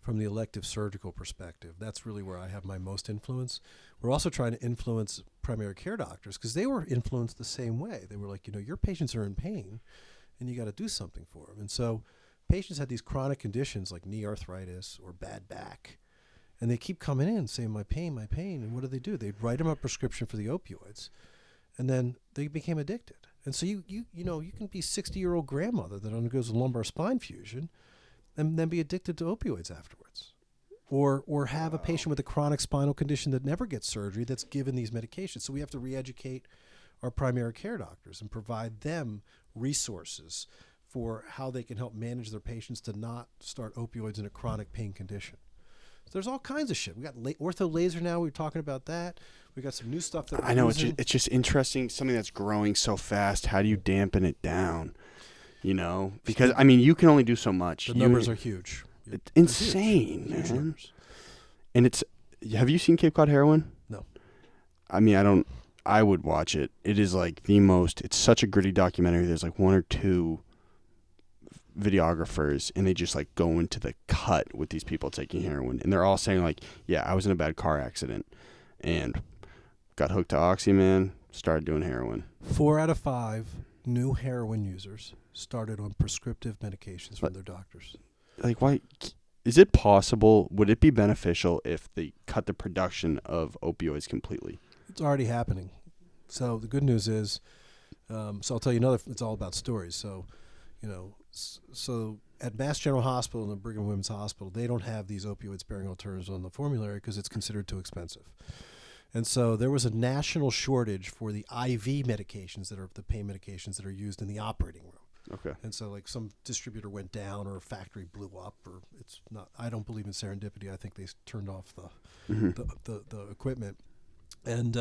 the elective surgical perspective. That's really where I have my most influence. We're also trying to influence primary care doctors because they were influenced the same way. They were like, your patients are in pain and you got to do something for them. And so patients had these chronic conditions like knee arthritis or bad back. And they keep coming in saying, my pain. And what do? They'd write them a prescription for the opioids. And then they became addicted. And so you can be a 60-year-old grandmother that undergoes a lumbar spine fusion and then be addicted to opioids afterwards. Or have a patient with a chronic spinal condition that never gets surgery that's given these medications. So we have to re-educate our primary care doctors and provide them resources for how they can help manage their patients to not start opioids in a chronic pain condition. So there's all kinds of shit. We got ortho laser now. We were talking about that. We got some new stuff that I know it's just interesting. Something that's growing so fast. How do you dampen it down? Because you can only do so much. The numbers are huge. It's insane, huge man. numbers. And have you seen Cape Cod Heroin? No. I would watch it. It is like it's such a gritty documentary. There's like one or two videographers and they just like go into the cut with these people taking heroin. And they're all saying like, yeah, I was in a bad car accident and got hooked to Oxy, man, started doing heroin. 4 out of 5 new heroin users started on prescriptive medications from their doctors. Like, why? Is it possible? Would it be beneficial if they cut the production of opioids completely? It's already happening. So the good news is, so I'll tell you another. It's all about stories. So, so at Mass General Hospital and the Brigham and Women's Hospital, they don't have these opioid-sparing alternatives on the formulary because it's considered too expensive. And so there was a national shortage for the IV medications that are the pain medications that are used in the operating room. Okay. And so like some distributor went down or a factory blew up or it's not, I don't believe in serendipity. I think they turned off the equipment. And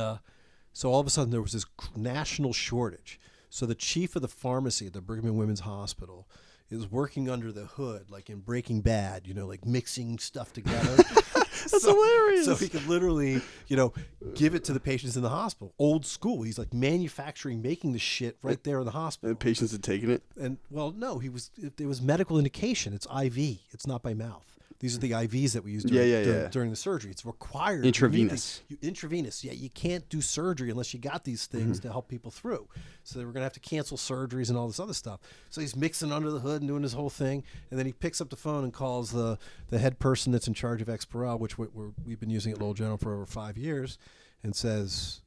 so all of a sudden there was this national shortage. So the chief of the pharmacy at the Brigham and Women's Hospital is working under the hood, like in Breaking Bad, like mixing stuff together. That's hilarious. So he could literally, give it to the patients in the hospital. Old school. He's like manufacturing, making the shit right there in the hospital. And patients had taken it? And well, no, there was medical indication. It's IV. It's not by mouth. These are the IVs that we use during the surgery. It's required. Intravenous. Intravenous. Yeah, you can't do surgery unless you got these things to help people through. So they were going to have to cancel surgeries and all this other stuff. So he's mixing under the hood and doing his whole thing. And then he picks up the phone and calls the head person that's in charge of Exparel, which we've been using at Lowell General for over 5 years, and says,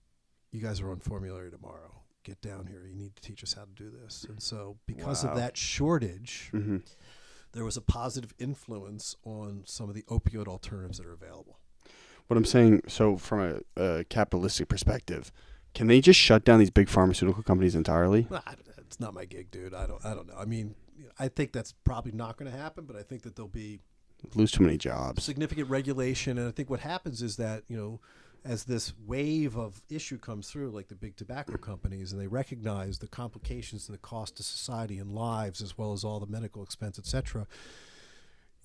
you guys are on formulary tomorrow. Get down here. You need to teach us how to do this. And so because of that shortage... there was a positive influence on some of the opioid alternatives that are available. What I'm saying, so from a capitalistic perspective, can they just shut down these big pharmaceutical companies entirely? It's not my gig, dude. I don't know. I mean, I think that's probably not going to happen, but I think that there'll be lose too many jobs, significant regulation, and I think what happens is that as this wave of issue comes through, like the big tobacco companies, and they recognize the complications and the cost to society and lives, as well as all the medical expense, etc.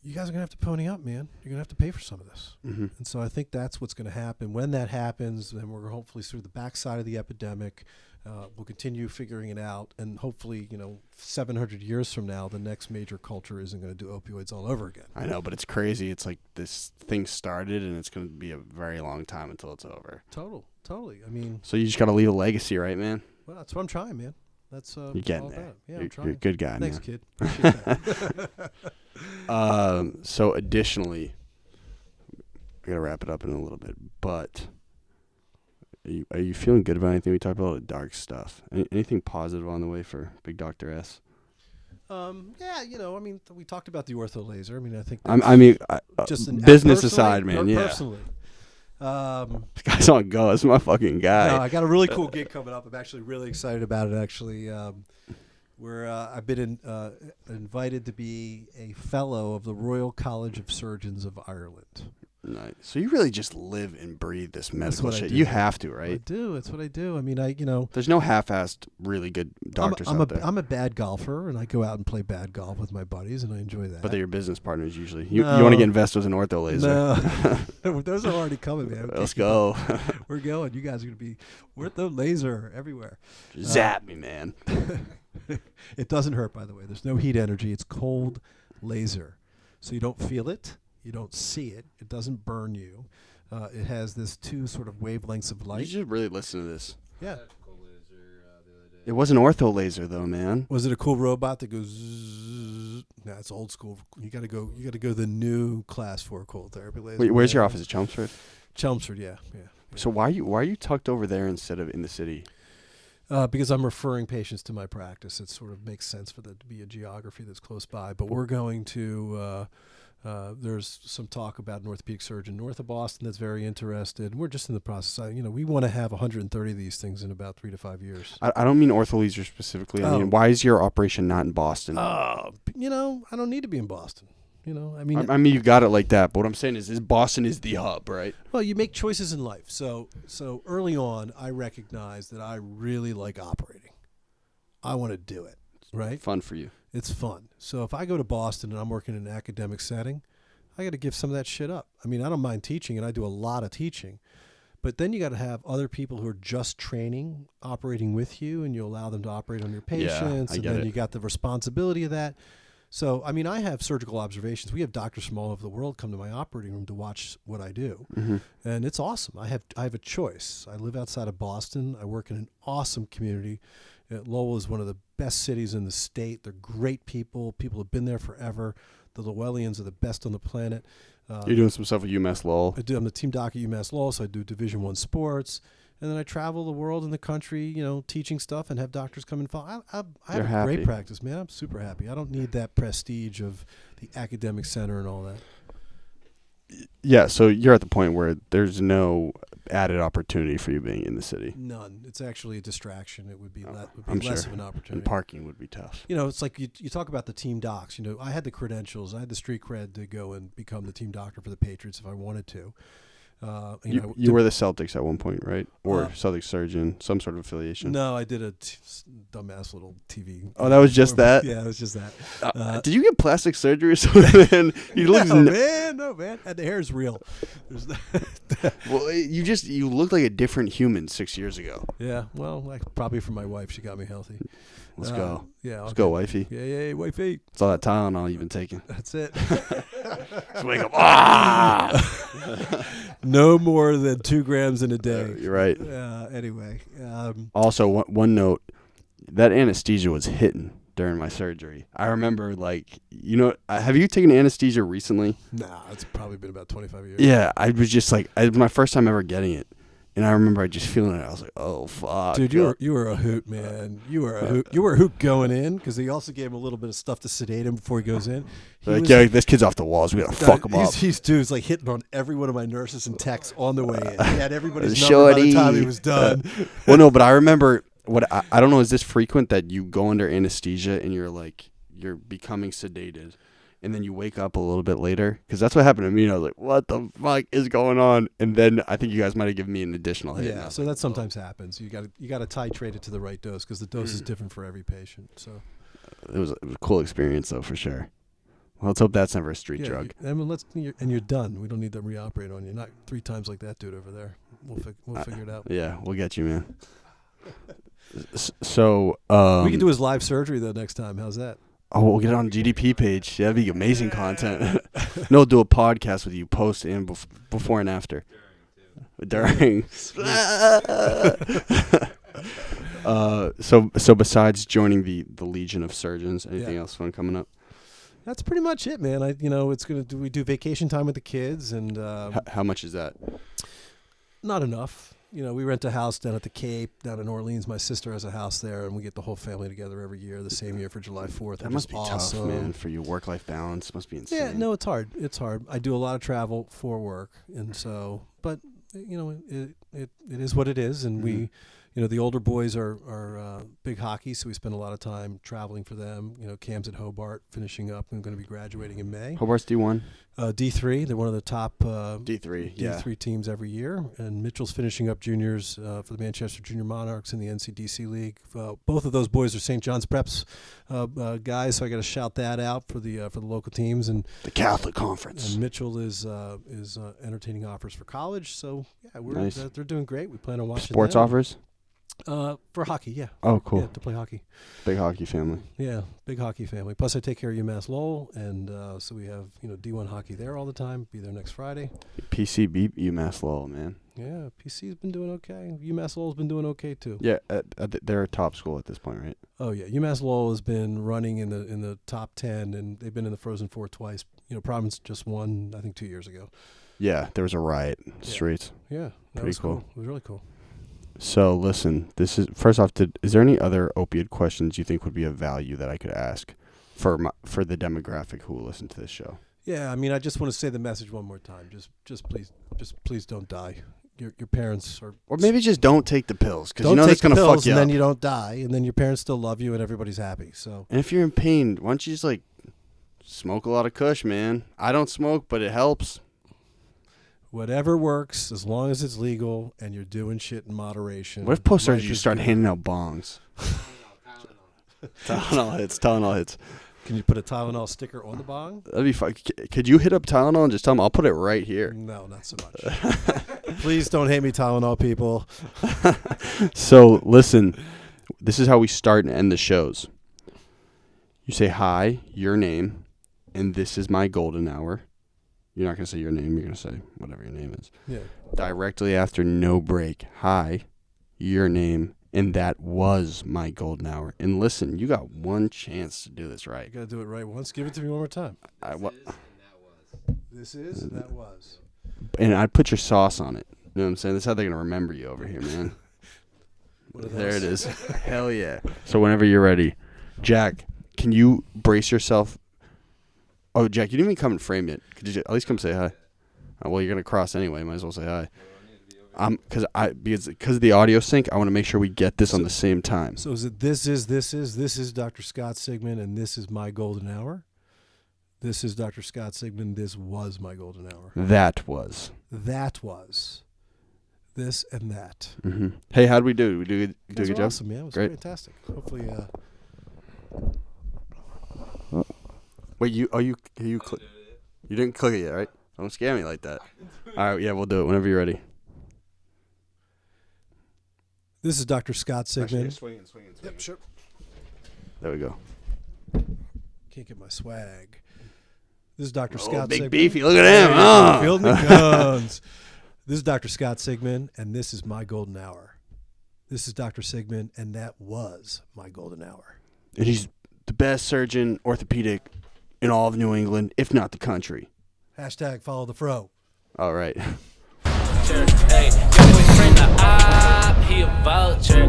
You guys are going to have to pony up, man. You're going to have to pay for some of this. And so I think that's what's going to happen. When that happens, then we're hopefully through the backside of the epidemic. We'll continue figuring it out. And hopefully, 700 years from now, the next major culture isn't going to do opioids all over again. I know, but it's crazy. It's like this thing started, and it's going to be a very long time until it's over. Totally. I mean... So you just got to leave a legacy, right, man? Well, that's what I'm trying, man. That's you're getting there. Yeah, I'm trying. You're a good guy, Thanks, man. kid. Appreciate that. So additionally, I gotta wrap it up in a little bit, but are you feeling good about anything? We talked about all the dark stuff. Anything positive on the way for Big Dr. S? We talked about the ortho laser. I mean, I think just business aside, man. Personally. This guy's on go. That's my fucking guy. No, I got a really cool gig coming up. I'm actually really excited about it. Actually, I've been invited to be a fellow of the Royal College of Surgeons of Ireland. Nice. So you really just live and breathe this medical shit. I do. You have to, right? I do. That's what I do. I mean, There's no half-assed really good doctors out there. I'm a bad golfer, and I go out and play bad golf with my buddies, and I enjoy that. But they're your business partners usually. You want to get investors in ortho laser. No. Those are already coming, man. Let's go. We're going. You guys are going to be ortho laser everywhere. Zap me, man. It doesn't hurt, by the way. There's no heat energy. It's cold laser. So you don't feel it. You don't see it. It doesn't burn you. It has this two sort of wavelengths of You light. should really listen to this. Yeah. It was an ortho laser though, man. Was it a cool robot that goes? Zzz? Nah, it's old school. You got to go. You got to go the new Class 4 cold therapy laser. Wait, where's your office? Chelmsford. Chelmsford. Yeah. So why are you tucked over there instead of in the city? Because I'm referring patients to my practice. It sort of makes sense for there to be a geography that's close by. But we're going to. There's some talk about an orthopedic surgeon north of Boston that's very interested. We're just in the process. We want to have 130 of these things in about 3 to 5 years. I don't mean ortho laser specifically. I mean, why is your operation not in Boston? I don't need to be in Boston. I mean, you got it like that. But what I'm saying is Boston is the hub, right? well, you make choices in life. So early on, I recognized that I really like operating. I want to do it, right? Fun for you. It's fun. So if I go to Boston and I'm working in an academic setting, I got to give some of that shit up. I mean, I don't mind teaching, and I do a lot of teaching. But then you got to have other people who are just training, operating with you, and you allow them to operate on your patients. And then you got the responsibility of that. So, I mean, I have surgical observations. We have doctors from all over the world come to my operating room to watch what I do. Mm-hmm. And it's awesome. I have a choice. I live outside of Boston. I work in an awesome community. Lowell is one of the best cities in the state. They're great people. People have been there forever. The Lowellians are the best on the planet. You're doing some stuff with UMass Lowell. I'm the team doc at UMass Lowell, so I do Division I sports. And then I travel the world and the country, teaching stuff and have doctors come and follow. I have a great practice, man. I'm super happy. I don't need that prestige of the academic center and all that. Yeah, so you're at the point where there's no added opportunity for you being in the city. None. It's actually a distraction. It would be, less of an opportunity. And parking would be tough. It's like you talk about the team docs. I had the credentials. I had the street cred to go and become the team doctor for the Patriots if I wanted to. You were the Celtics at one point, right? Or Celtics surgeon, some sort of affiliation. No, I did a dumbass little TV. Oh, that was just that? Yeah, it was just that. Did you get plastic surgery or something? No, man. And the hair is real. Well, you looked like a different human 6 years ago. Yeah, well, probably from my wife. She got me healthy. Let's go. Yeah, let's go, wifey. Yeah, wifey. It's all that Tylenol you've been taking. That's it. Just wake up. No more than 2 grams in a day. You're right. Anyway. Also, one note, that anesthesia was hitting during my surgery. I remember, have you taken anesthesia recently? Nah, it's probably been about 25 years. Yeah, I was just it was my first time ever getting it. And I remember just feeling it. I was like, "Oh fuck, dude, you were a hoot, man. You were a hoot. You were a hoot going in because they also gave him a little bit of stuff to sedate him before he goes in. This kid's off the walls. We gotta fuck him up. He's like hitting on every one of my nurses and techs on the way in. He had everybody's number by the time he was done. Well, no, but I remember I don't know. Is this frequent that you go under anesthesia and you're becoming sedated? And then you wake up a little bit later, because that's what happened to me. I was like, "What the fuck is going on?" And then I think you guys might have given me an additional hit. Yeah, so that sometimes happens. You got to titrate it to the right dose because the dose is different for every patient. So it was a cool experience, though, for sure. Well, let's hope that's never a street drug. You're done. We don't need to reoperate on you. Not 3 times like that dude over there. We'll figure it out. Yeah, we'll get you, man. So we can do his live surgery though next time. How's that? Oh, we'll get it on the GDP page. That'd be amazing content. No, do a podcast with you post and before and after. During. So besides joining the Legion of Surgeons, anything else fun coming up? That's pretty much it, man. We do vacation time with the kids and how much is that? Not enough. We rent a house down at the Cape, down in Orleans. My sister has a house there, and we get the whole family together every year, the same year for July 4th. That must be awesome. Tough, man, for your work-life balance. It must be insane. Yeah, no, it's hard. It's hard. I do a lot of travel for work, and so, but, it is what it is, and we, the older boys are big hockey, so we spend a lot of time traveling for them. Cam's at Hobart, finishing up. I'm going to be graduating in May. Hobart's D1? D3. They're one of the top D3 teams every year. And Mitchell's finishing up juniors for the Manchester Junior Monarchs in the NCDC League. Both of those boys are St. John's Preps guys, so I got to shout that out for the local teams. And the Catholic Conference. And Mitchell is entertaining offers for college. So yeah, nice. They're doing great. We plan on watching sports them. offers. For hockey, yeah. Oh, cool. Yeah, to play hockey. Big hockey family. Yeah, big hockey family. Plus, I take care of UMass Lowell, and so we have D1 hockey there all the time. Be there next Friday. PC beat UMass Lowell, man. Yeah, PC's been doing okay. UMass Lowell's been doing okay too. Yeah, they're a top school at this point, right? Oh yeah, UMass Lowell has been running in the top 10, and they've been in the Frozen Four twice. Province just won, I think, 2 years ago. Yeah, there was a riot in the streets. Yeah, that Pretty was cool. It was really cool. So listen, this is first off. Is there any other opioid questions you think would be of value that I could ask for the demographic who will listen to this show? Yeah, I mean, I just want to say the message one more time. Just please don't die. Your parents are, Or maybe just don't take the pills because don't take that's the gonna pills fuck you and up. then you don't die, and then your parents still love you and everybody's happy. So And if you're in pain, why don't you just smoke a lot of Kush, man? I don't smoke, but it helps. whatever works, as long as it's legal and you're doing shit in moderation. What if post-surgery life you is start good. handing out bongs? Tylenol hits. Can you put a Tylenol sticker on the bong? That'd be fun. Could you hit up Tylenol and just tell them I'll put it right here? No, not so much. Please don't hate me, Tylenol people. So listen, this is how we start and end the shows. You say hi, your name, and this is my golden hour. You're not going to say your name. You're going to say whatever your name is. Yeah. Directly after no break. Hi, your name, and that was my golden hour. And listen, you got one chance to do this right. You got to do it right once. Give it to me one more time. This is and that was. And I'd put your sauce on it. You know what I'm saying? That's how they're going to remember you over here, man. There it is. Hell yeah. So whenever you're ready. Jack, can you brace yourself? Oh, Jack, you didn't even come and frame it. Could you at least come say hi? Oh, well, you're going to cross anyway. Might as well say hi. Because of the audio sync, I want to make sure we get this on the same time. So is it this is Dr. Scott Sigman, and this is my golden hour? This is Dr. Scott Sigman. This was my golden hour. That was. This and that. Mm-hmm. Hey, how'd we do? Did we do a good job? Awesome, yeah. It was Great. fantastic. Hopefully, Wait, you didn't click it yet, right? Don't scare me like that. All right, yeah, we'll do it whenever you're ready. this is Dr. Scott Sigman. Swing. Yep, sure. There we go. Can't get my swag. This is Dr. Scott Big Sigman. beefy, look at him. Fielding the guns. This is Dr. Scott Sigman, and this is my golden hour. This is Dr. Sigman, and that was my golden hour. And he's the best surgeon, orthopedic, in all of New England, if not the country. Hashtag follow the fro. All right. Hey, yo, boyfriend a op, he a vulture.